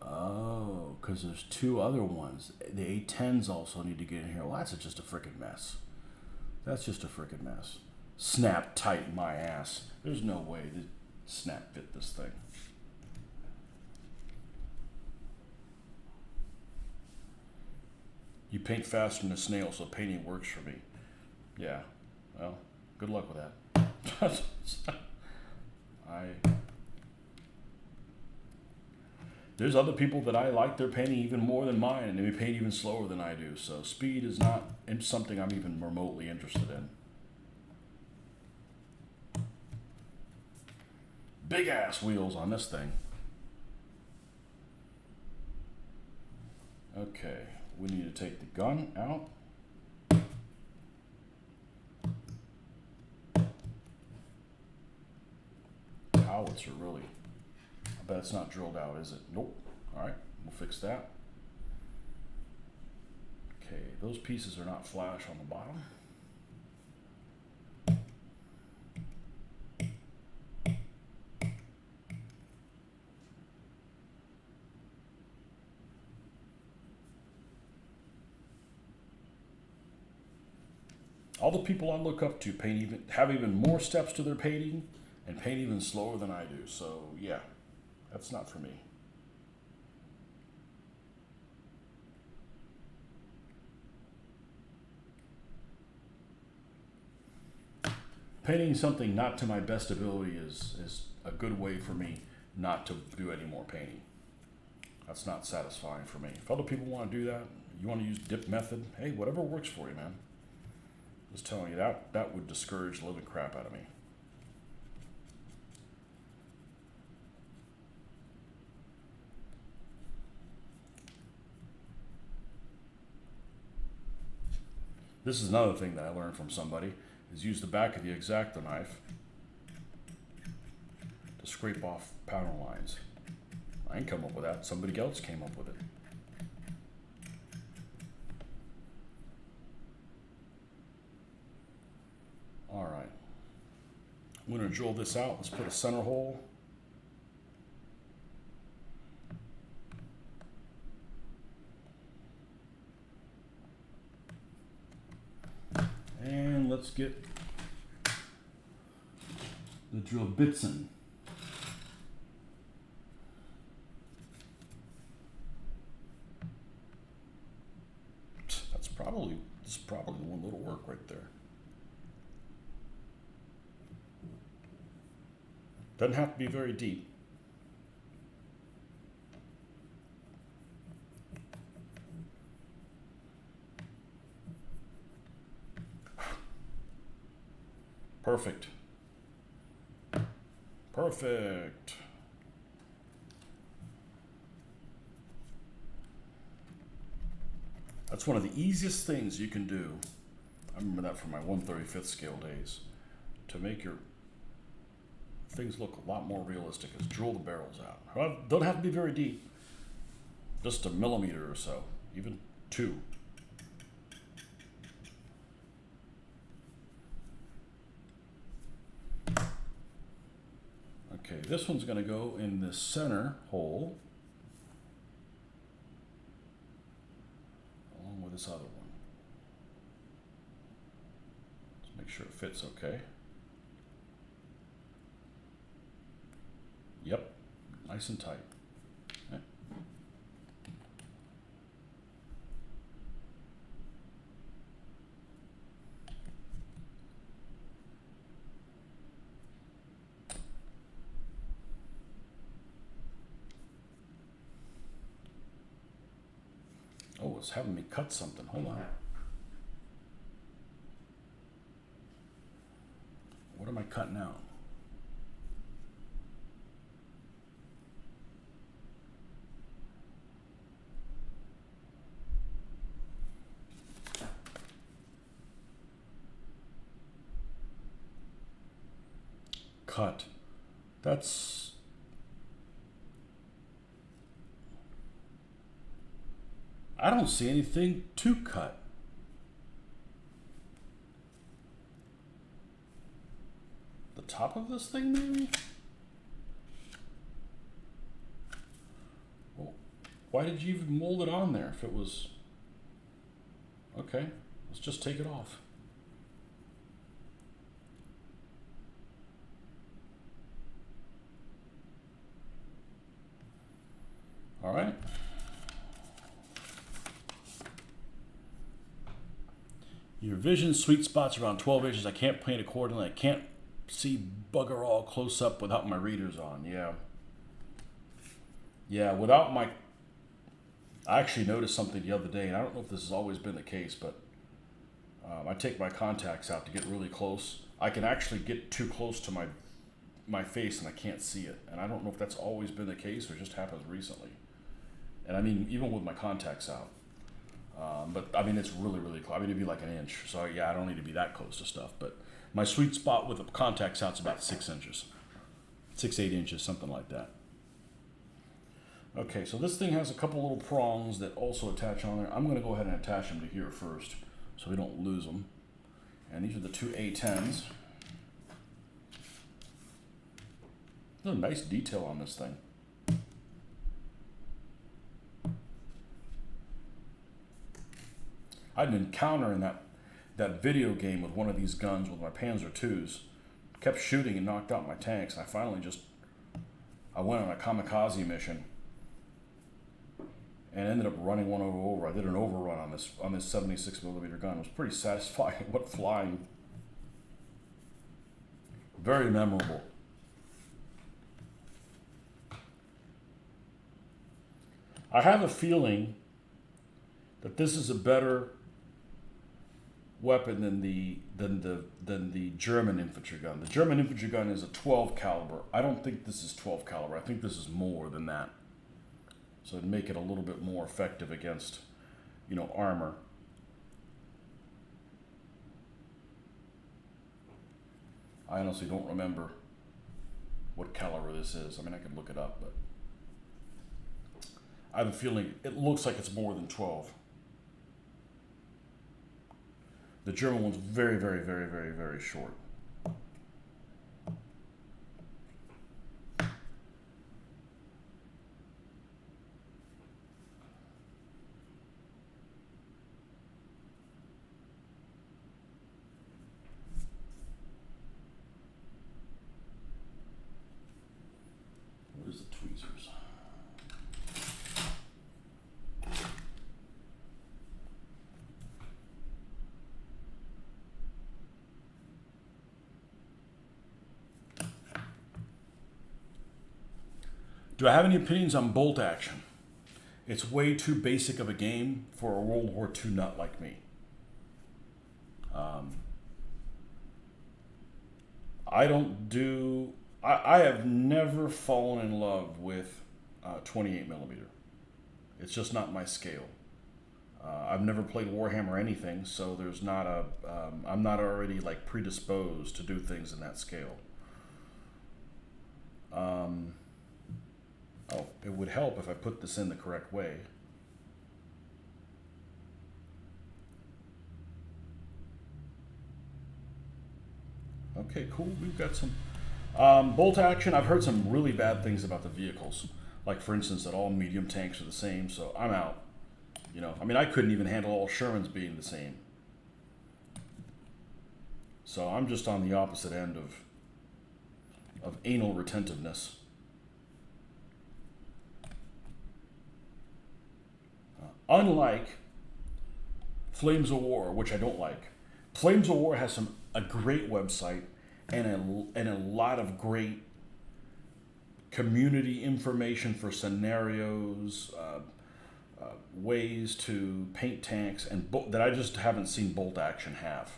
Oh, because there's two other ones. The A10s also need to get in here. Well, that's just a freaking mess. That's just a freaking mess. Snap tight my ass. There's no way to snap fit this thing. You paint faster than a snail, so painting works for me. Yeah, well, good luck with that. There's other people that I like their painting even more than mine, and they paint even slower than I do. So speed is not something I'm even remotely interested in. Big ass wheels on this thing. Okay, we need to take the gun out. Howitzer, really. I bet it's not drilled out, is it? Nope. All right, we'll fix that. Okay, those pieces are not flash on the bottom. All the people I look up to have even more steps to their painting and paint even slower than I do. So yeah, that's not for me. Painting something not to my best ability is a good way for me not to do any more painting. That's not satisfying for me. If other people want to do that, you want to use dip method, hey, whatever works for you, man. Just telling you that would discourage the living crap out of me. This is another thing that I learned from somebody, is use the back of the X-Acto knife to scrape off pattern lines. I didn't come up with that. Somebody else came up with it. All right. I'm going to drill this out. Let's put a center hole. And let's get the drill bits in. This is probably one little work right there. Doesn't have to be very deep. Perfect. Perfect. That's one of the easiest things you can do. I remember that from my 1/35th scale days. To make your things look a lot more realistic is drill the barrels out. Don't have to be very deep. Just a millimeter or so, even 2. Okay, this one's going to go in the center hole along with this other one. Let's make sure it fits okay. Yep, nice and tight. Okay. Oh, it's having me cut something. Hold on. What am I cutting out? Cut. That's... I don't see anything to cut. The top of this thing, maybe? Well, why did you even mold it on there if it was... Okay, let's just take it off. All right. Your vision sweet spot's around 12 inches. I can't paint accordingly. I can't see bugger all close up without my readers on. Yeah. Yeah, without my... I actually noticed something the other day, and I don't know if this has always been the case, but I take my contacts out to get really close. I can actually get too close to my face and I can't see it. And I don't know if that's always been the case or just happens recently. And I mean, even with my contacts out. But I mean, it's really, really close. I mean, it'd be like an inch. So yeah, I don't need to be that close to stuff. But my sweet spot with the contacts out is about 6 inches. 6, 8 inches, something like that. Okay, so this thing has a couple little prongs that also attach on there. I'm going to go ahead and attach them to here first so we don't lose them. And these are the two A10s. There's a nice detail on this thing. I had an encounter in that video game with one of these guns with my Panzer IIs. Kept shooting and knocked out my tanks. And I finally I went on a kamikaze mission and ended up running one over. I did an overrun on this 76mm gun. It was pretty satisfying. What flying. Very memorable. I have a feeling that this is a better weapon than the German infantry gun. The German infantry gun is a 12 caliber. I don't think this is 12 caliber. I think this is more than that. So it'd make it a little bit more effective against, armor. I honestly don't remember what caliber this is. I mean, I could look it up, but I have a feeling it looks like it's more than 12. The German one's very, very, very, very, very short. Where's the tweezers? Do I have any opinions on bolt action? It's way too basic of a game for a World War II nut like me. I have never fallen in love with 28mm. It's just not my scale. I've never played Warhammer or anything, so there's not I'm not already like predisposed to do things in that scale. Oh, it would help if I put this in the correct way. Okay, cool. We've got some bolt action. I've heard some really bad things about the vehicles. Like, for instance, that all medium tanks are the same, so I'm out. I mean, I couldn't even handle all Shermans being the same. So I'm just on the opposite end of anal retentiveness. Unlike Flames of War, which I don't like. Flames of War has a great website and a lot of great community information for scenarios, ways to paint tanks, and that I just haven't seen Bolt Action have.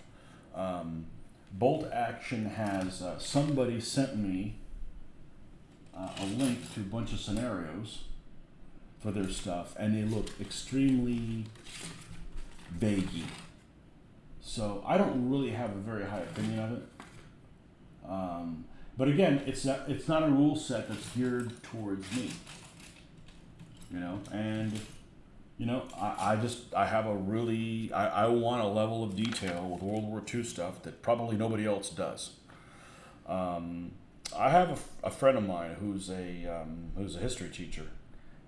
Bolt Action has somebody sent me a link to a bunch of scenarios for their stuff, and they look extremely vaguey. So I don't really have a very high opinion of it. But again, it's not a rule set that's geared towards me. And I have I want a level of detail with World War II stuff that probably nobody else does. I have a friend of mine who's a history teacher,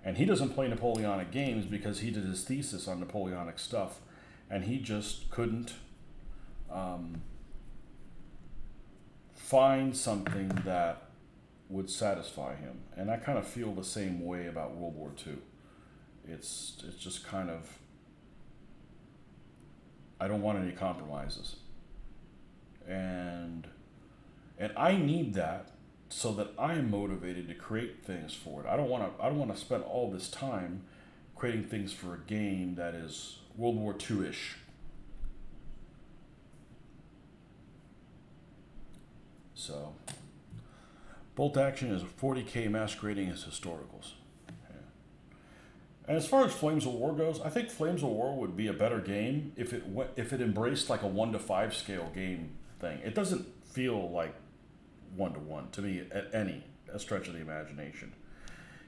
and he doesn't play Napoleonic games because he did his thesis on Napoleonic stuff, and he just couldn't find something that would satisfy him. And I kind of feel the same way about World War II. It's just kind of I don't want any compromises. And I need that so that I am motivated to create things for it. I don't want to spend all this time creating things for a game that is World War II-ish. So, Bolt Action is 40K masquerading as historicals. Yeah. And as far as Flames of War goes, I think Flames of War would be a better game if it embraced like a 1-to-5 scale game thing. It doesn't feel like 1-to-1 to me at any stretch of the imagination.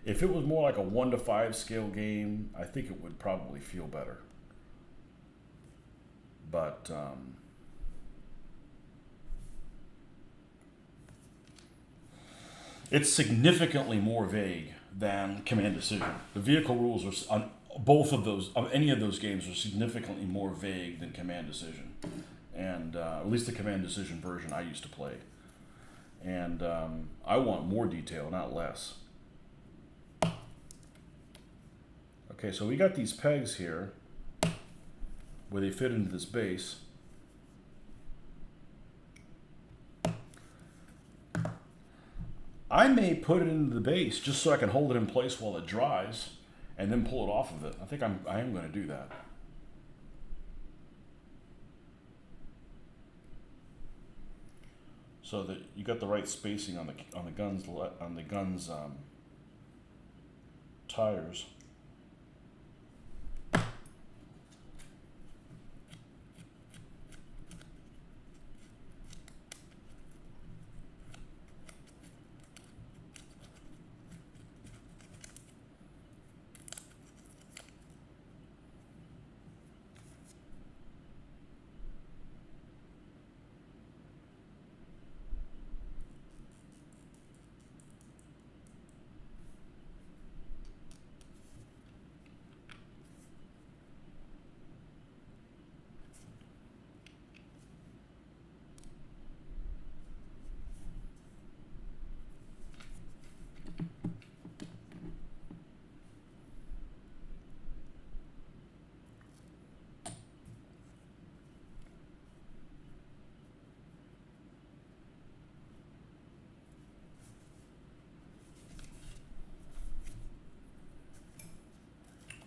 If it was more like a 1-to-5 scale game, I think it would probably feel better. But it's significantly more vague than Command Decision. The vehicle rules are on both of those, of any of those games, are significantly more vague than Command Decision, and at least the Command Decision version I used to play. And I want more detail, not less. Okay, so we got these pegs here where they fit into this base. I may put it into the base just so I can hold it in place while it dries and then pull it off of it. I think I am going to do that. So that you got the right spacing on the guns tires.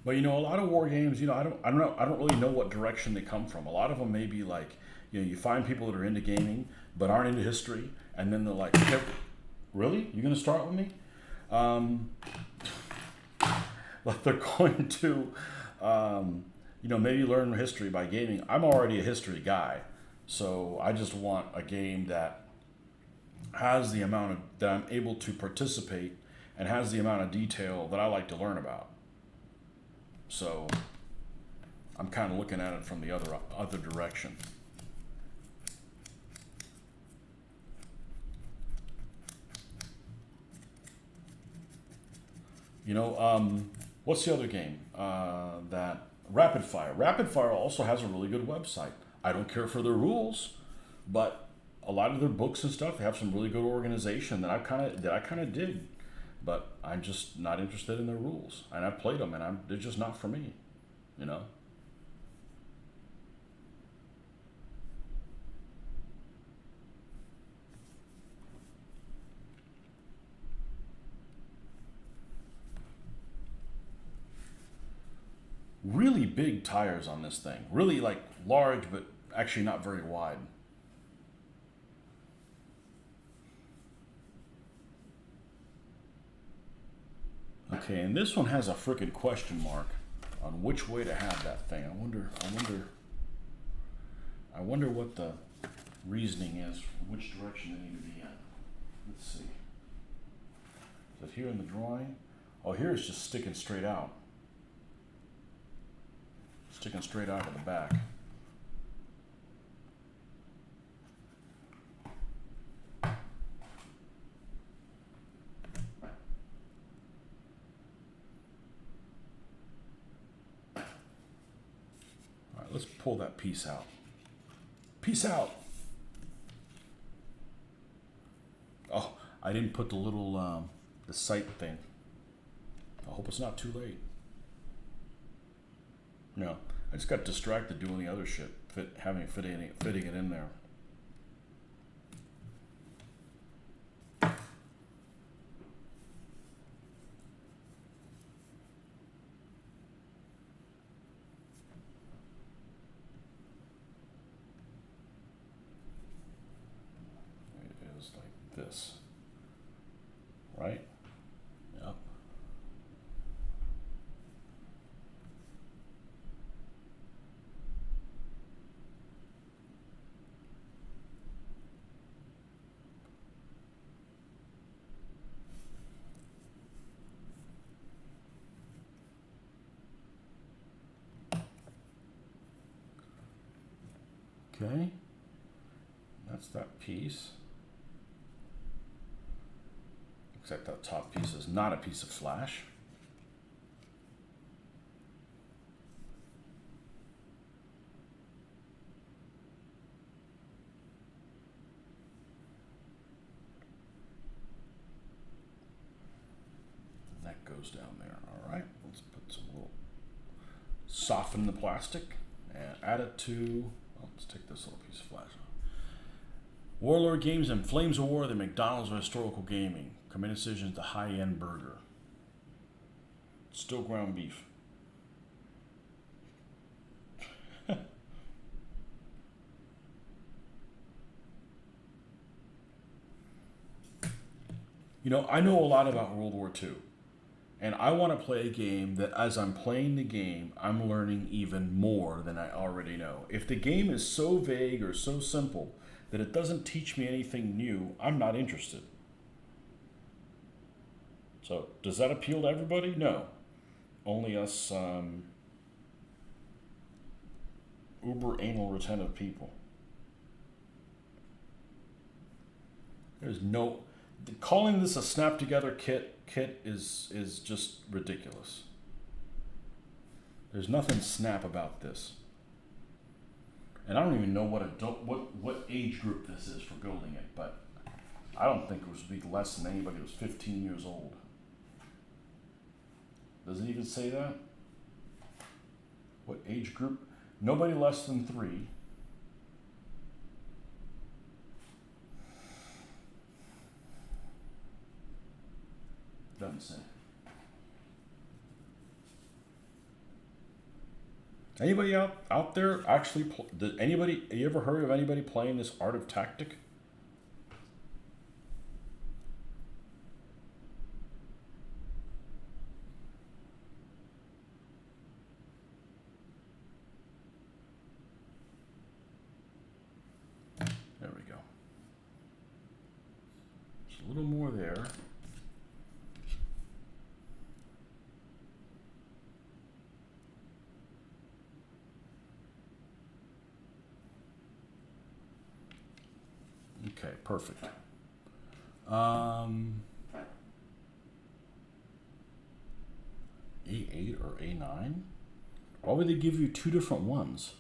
But you know, a lot of war games, you know, I don't really know what direction they come from. A lot of them may be like, you know, you find people that are into gaming but aren't into history, and then they're like, "Okay, really? You're gonna start with me?" Like they're going to, you know, maybe learn history by gaming. I'm already a history guy, so I just want a game that has the amount of that I'm able to participate and has the amount of detail that I like to learn about. So I'm kind of looking at it from the other direction. You know, what's the other game? That Rapid Fire. Rapid Fire also has a really good website. I don't care for their rules, but a lot of their books and stuff have some really good organization that I kind of dig. But I'm just not interested in their rules, and I've played them, and they're just not for me, you know. Really big tires on this thing, really like large, but actually not very wide. Okay, and this one has a frickin' question mark on which way to have that thing. I wonder what the reasoning is for which direction they need to be in. Let's see. Is it here in the drawing? Oh, here it's just sticking straight out. Sticking straight out of the back. Let's pull that piece out. Peace out. Oh, I didn't put the little the sight thing. I hope it's not too late. No, I just got distracted doing the other shit. fitting it in there. It is like this, right? Yep. Okay, that's that piece. Except that top piece is not a piece of flash. And that goes down there. All right, let's put some little, soften the plastic and add it to, let's take this little piece of flash off. Warlord Games and Flames of War, the McDonald's of historical gaming. Command decisions, the high-end burger. Still ground beef. You know, I know a lot about World War II. And I want to play a game that as I'm playing the game, I'm learning even more than I already know. If the game is so vague or so simple that it doesn't teach me anything new, I'm not interested. So, does that appeal to everybody? No. Only us uber anal retentive people. There's no... Calling this a snap together kit is just ridiculous. There's nothing snap about this. And I don't even know what age group this is for building it, but I don't think it would be less than anybody who's 15 years old. Does it even say that? What age group? Nobody less than 3. Doesn't say. Anybody out there actually? Have you ever heard of anybody playing this Art of Tactic? There we go. Just a little more there. Okay, perfect. A8 or A9? Why would they give you 2 different ones?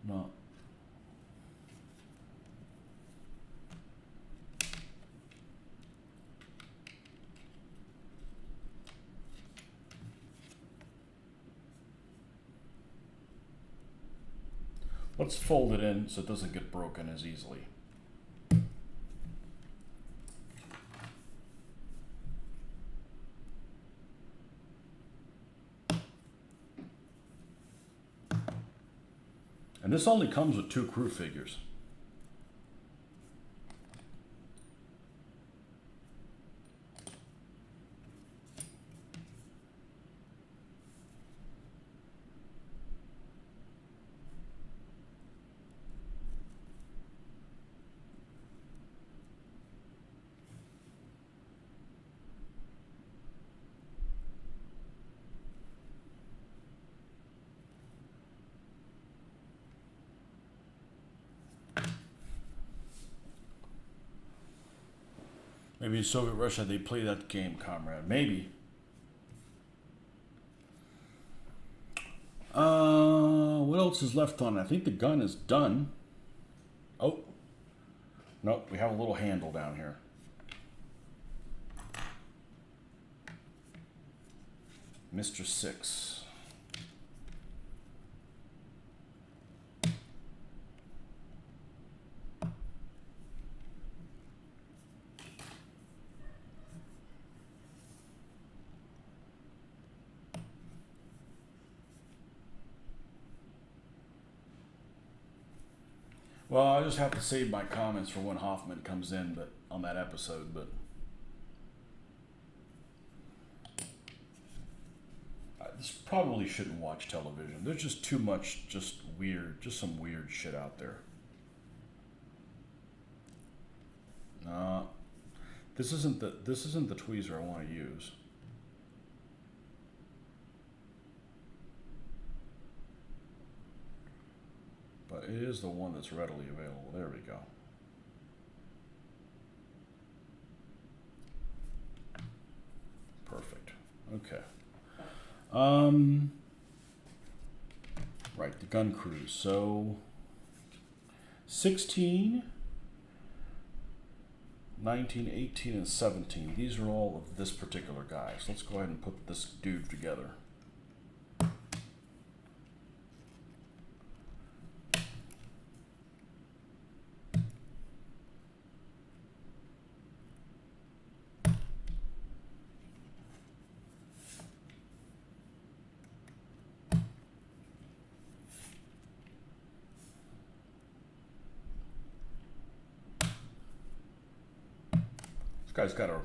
No. Let's fold it in so it doesn't get broken as easily. And this only comes with 2 crew figures. Maybe in Soviet Russia they play that game, comrade. Maybe. What else is left on it? I think the gun is done. Oh. Nope, we have a little handle down here. Mr. 6. Well, I just have to save my comments for when Hoffman comes in, but on that episode. But I just probably shouldn't watch television. There's just too much, just some weird shit out there. This isn't the tweezer I want to use. But it is the one that's readily available. There we go. Perfect. Okay. Right, the gun crews. So 16, 19, 18, and 17. These are all of this particular guy. So let's go ahead and put this dude together. This guy's got a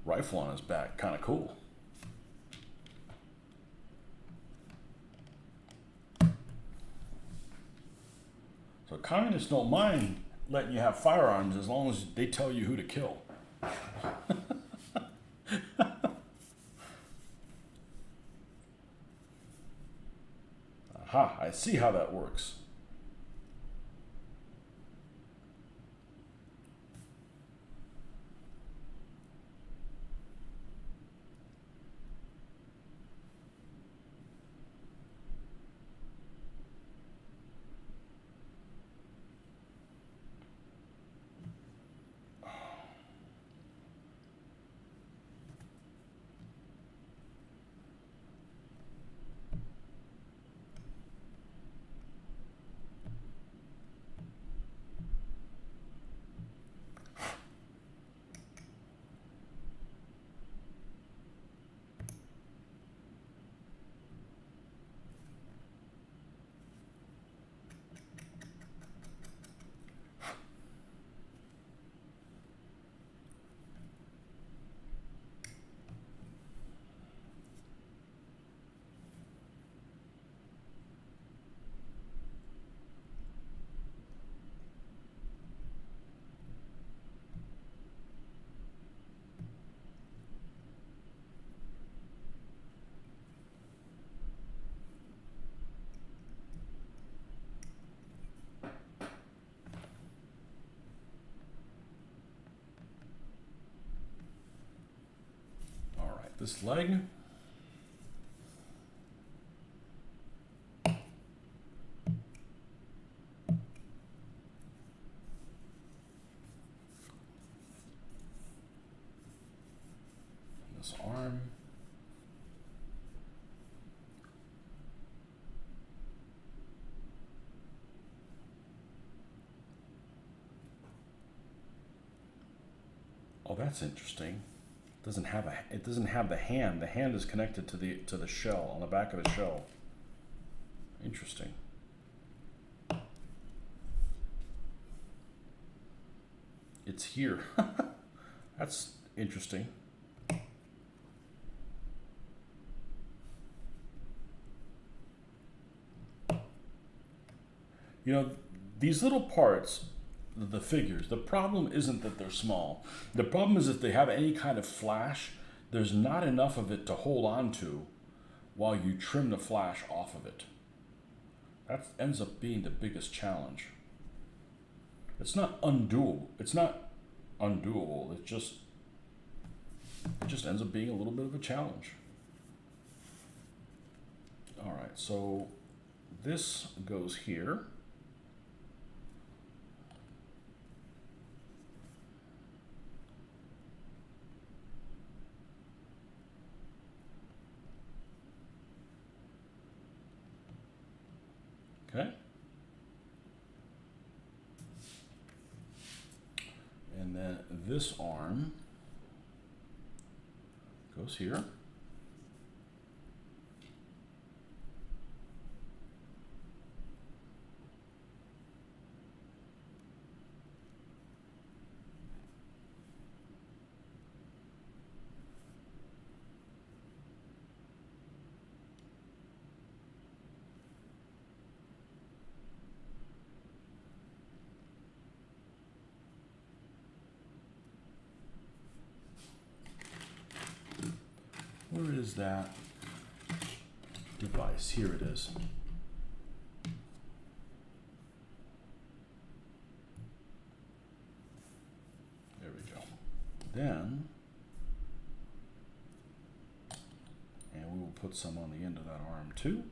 rifle on his back. Kind of cool. So communists don't mind letting you have firearms as long as they tell you who to kill. Aha, I see how that works. This leg. This arm. Oh, that's interesting. It doesn't have the hand. The hand is connected to the shell, on the back of the shell. Interesting. It's here. That's interesting. You know, these little parts, the figures, the problem isn't that they're small. The problem is if they have any kind of flash, there's not enough of it to hold on to while you trim the flash off of it. That ends up being the biggest challenge. It's not undoable. It's not undoable. It just ends up being a little bit of a challenge. All right, so this goes here. Okay. And then this arm goes here. Where is that device? Here it is. There we go. Then, and we will put some on the end of that arm too.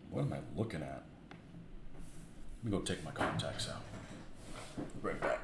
What am I looking at? Let me go take my contacts out. Right back.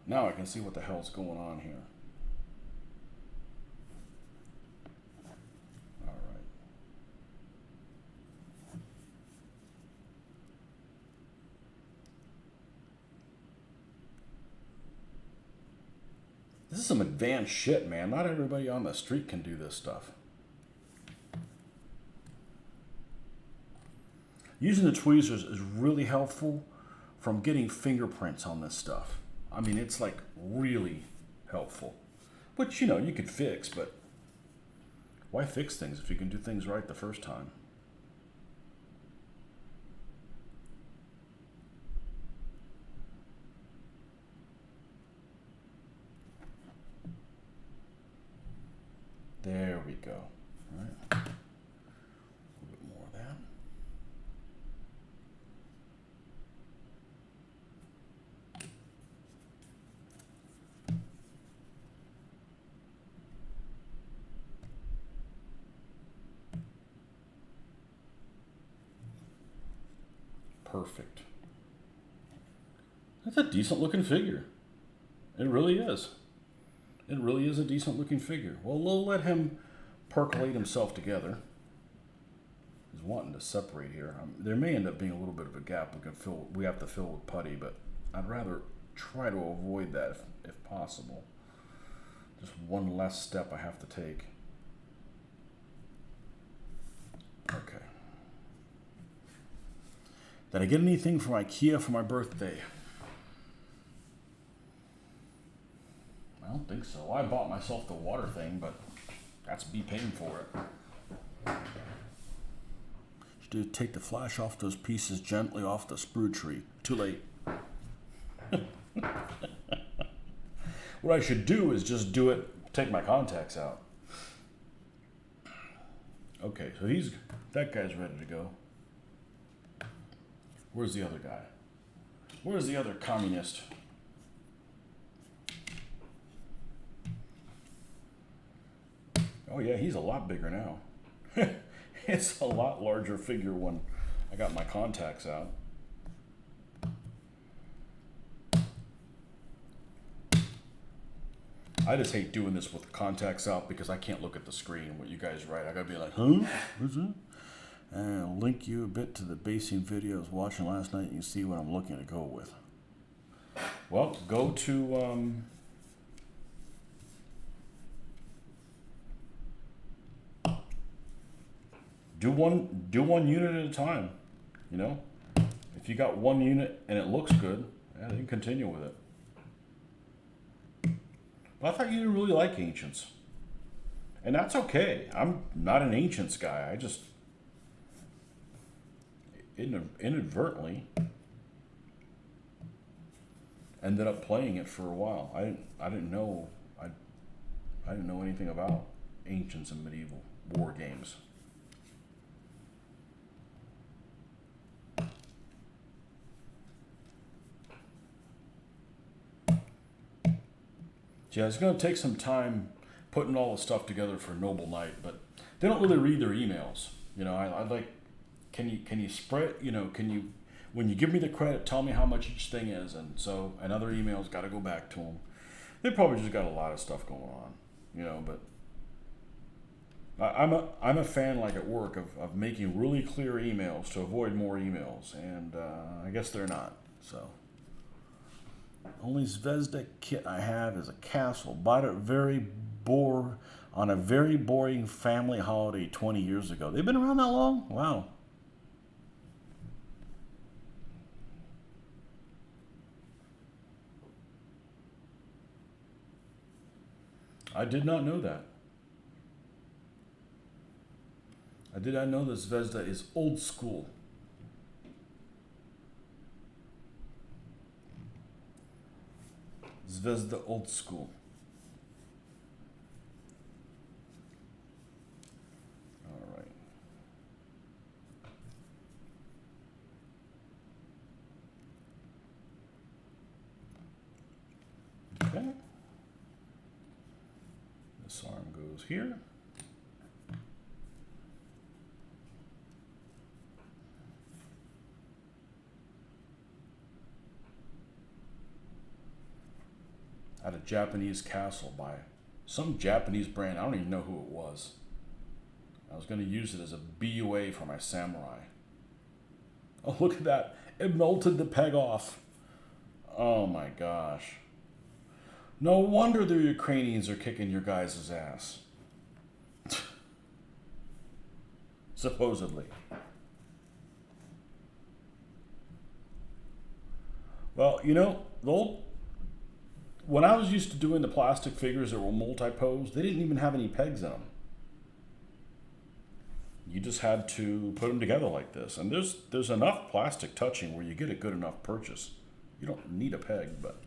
Now I can see what the hell's going on here. All right. This is some advanced shit, man. Not everybody on the street can do this stuff. Using the tweezers is really helpful from getting fingerprints on this stuff. I mean, it's like really helpful. Which, you know, you could fix, but why fix things if you can do things right the first time? There we go. All right. A little bit more of that. Perfect. That's a decent looking figure. It really is. It really is a decent looking figure. Well, we'll let him percolate himself together. He's wanting to separate here. There may end up being a little bit of a gap we have to fill with putty, but I'd rather try to avoid that if possible. Just one less step I have to take. Okay. Did I get anything from IKEA for my birthday? I don't think so. I bought myself the water thing, but That's be paying for it. Should take the flash off those pieces gently off the sprue tree. Too late. What I should do is just do it, take my contacts out. Okay, so that guy's ready to go. Where's the other guy? Where's the other communist? Oh yeah, he's a lot bigger now. It's a lot larger figure when I got my contacts out. I just hate doing this with the contacts out because I can't look at the screen what you guys write. I gotta be like, huh? What's that? And I'll link you a bit to the basing video I was watching last night. You can see what I'm looking to go with. Well, go to do one unit at a time. You know, if you got one unit and it looks good, yeah, then continue with it. But I thought you didn't really like ancients, and that's okay. I'm not an ancients guy. I just inadvertently ended up playing it for a while. I didn't know anything about ancients and medieval war games. Yeah, it's going to take some time putting all the stuff together for Noble Knight, but they don't really read their emails. You know, I like, can you spread, you know, when you give me the credit, tell me how much each thing is, and so another email's got to go back to them. They probably just got a lot of stuff going on, you know, but I'm a fan, like at work, of making really clear emails to avoid more emails, and I guess they're not, so. Only Zvezda kit I have is a castle. Bought it on a very boring family holiday 20 years ago. They've been around that long? Wow. I did not know that. I did not know that Zvezda is old school. Zvezda old school. All right. Okay. This arm goes here. At a Japanese castle by some Japanese brand. I don't even know who it was. I was going to use it as a BUA for my samurai. Oh, look at that. It melted the peg off. Oh my gosh. No wonder the Ukrainians are kicking your guys' ass. Supposedly. Well, you know, when I was used to doing the plastic figures that were multi-pose, they didn't even have any pegs in them. You just had to put them together like this. And there's enough plastic touching where you get a good enough purchase. You don't need a peg, but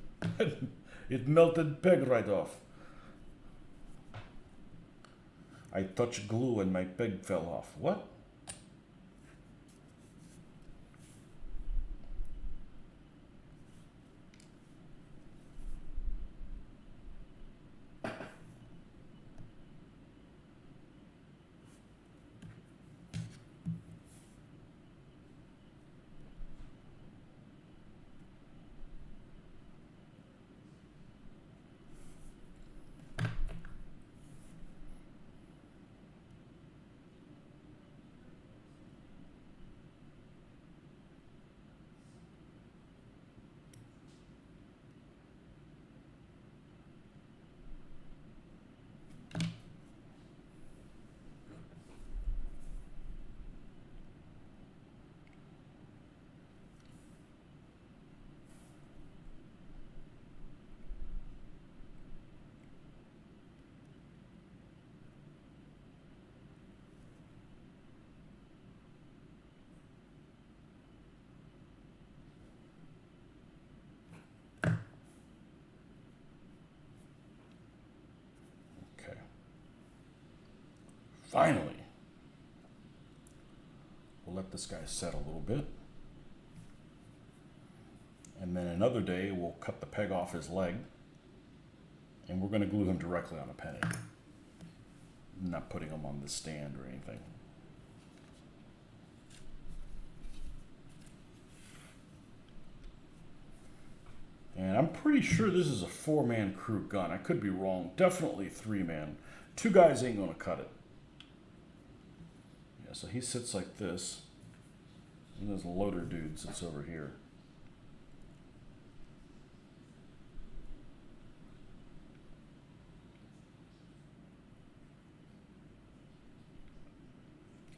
it melted peg right off. I touched glue and my peg fell off. What? finally, we'll let this guy set a little bit. And then another day, we'll cut the peg off his leg. And we're going to glue him directly on a penny. I'm not putting him on the stand or anything. And I'm pretty sure this is a 4-man crew gun. I could be wrong. Definitely 3-man. 2 guys ain't going to cut it. Yeah, so he sits like this. And this loader dude sits over here.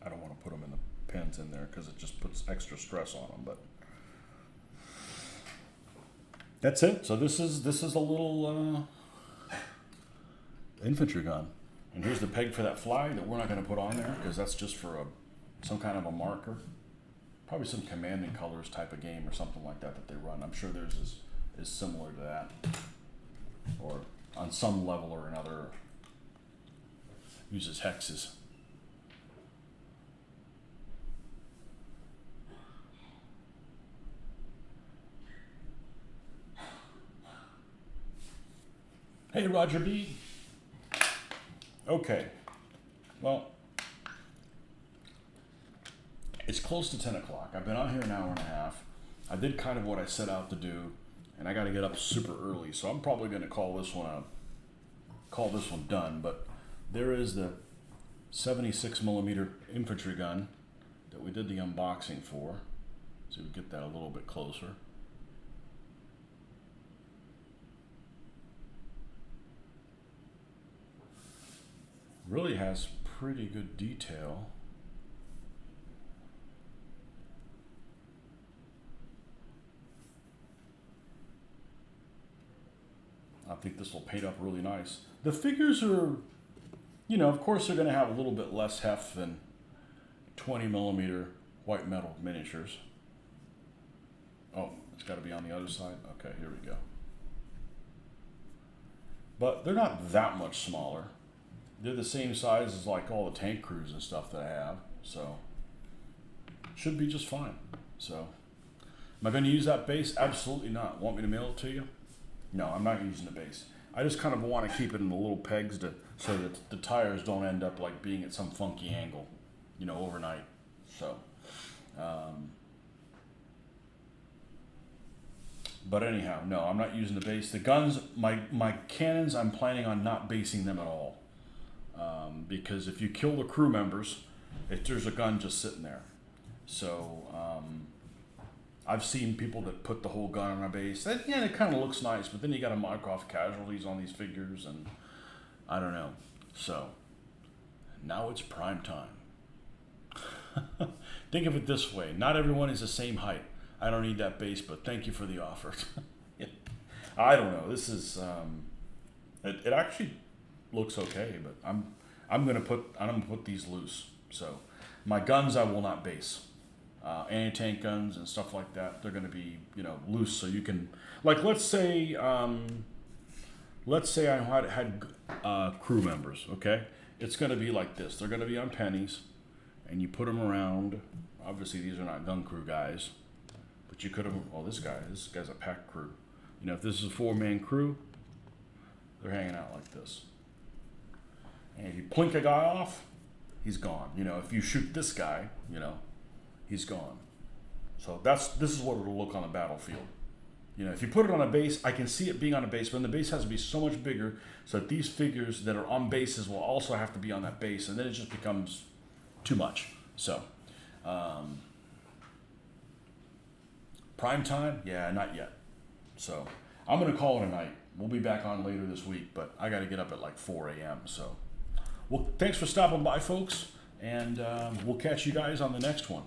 I don't want to put them in the pins in there because it just puts extra stress on them, but that's it. So this is a little infantry gun, and here's the peg for that flag that we're not going to put on there because that's just for some kind of a marker, probably some commanding colors type of game or something like that they run. I'm sure theirs is similar to that, or on some level or another uses hexes. Hey, Roger B. Okay. Well, it's close to 10 o'clock. I've been out here an hour and a half. I did kind of what I set out to do, and I got to get up super early, so I'm probably going to call this one done. But there is the 76 millimeter infantry gun that we did the unboxing for. So we get that a little bit closer. Really has pretty good detail. I think this will paint up really nice. The figures are, of course they're going to have a little bit less heft than 20 millimeter white metal miniatures. Oh, it's got to be on the other side. Okay, here we go. But they're not that much smaller. They're the same size as like all the tank crews and stuff that I have, so should be just fine. So, am I going to use that base? Absolutely not. Want me to mail it to you? No, I'm not using the base. I just kind of want to keep it in the little pegs so that the tires don't end up like being at some funky angle, overnight. So, but anyhow, no, I'm not using the base. The guns, my cannons, I'm planning on not basing them at all. Because if you kill the crew members, there's a gun just sitting there. So I've seen people that put the whole gun on a base. It kind of looks nice, but then you got to mark off casualties on these figures, and I don't know. So now it's prime time. Think of it this way: not everyone is the same height. I don't need that base, but thank you for the offer. I don't know. This is it actually looks okay, but I'm gonna put these loose. So my guns I will not base. Anti-tank guns and stuff like that, they're gonna be loose, so you can, like, let's say I had crew members. Okay, it's gonna be like this. They're gonna be on pennies, and you put them around. Obviously these are not gun crew guys, but you could have. Oh, this guy's a pack crew. If this is a 4-man crew, they're hanging out like this. And if you plink a guy off, he's gone. If you shoot this guy, he's gone. So this is what it'll look on the battlefield. If you put it on a base, I can see it being on a base, but then the base has to be so much bigger so that these figures that are on bases will also have to be on that base, and then it just becomes too much. So, prime time? Yeah, not yet. So, I'm going to call it a night. We'll be back on later this week, but I got to get up at like 4 a.m. So, well, thanks for stopping by, folks, and we'll catch you guys on the next one.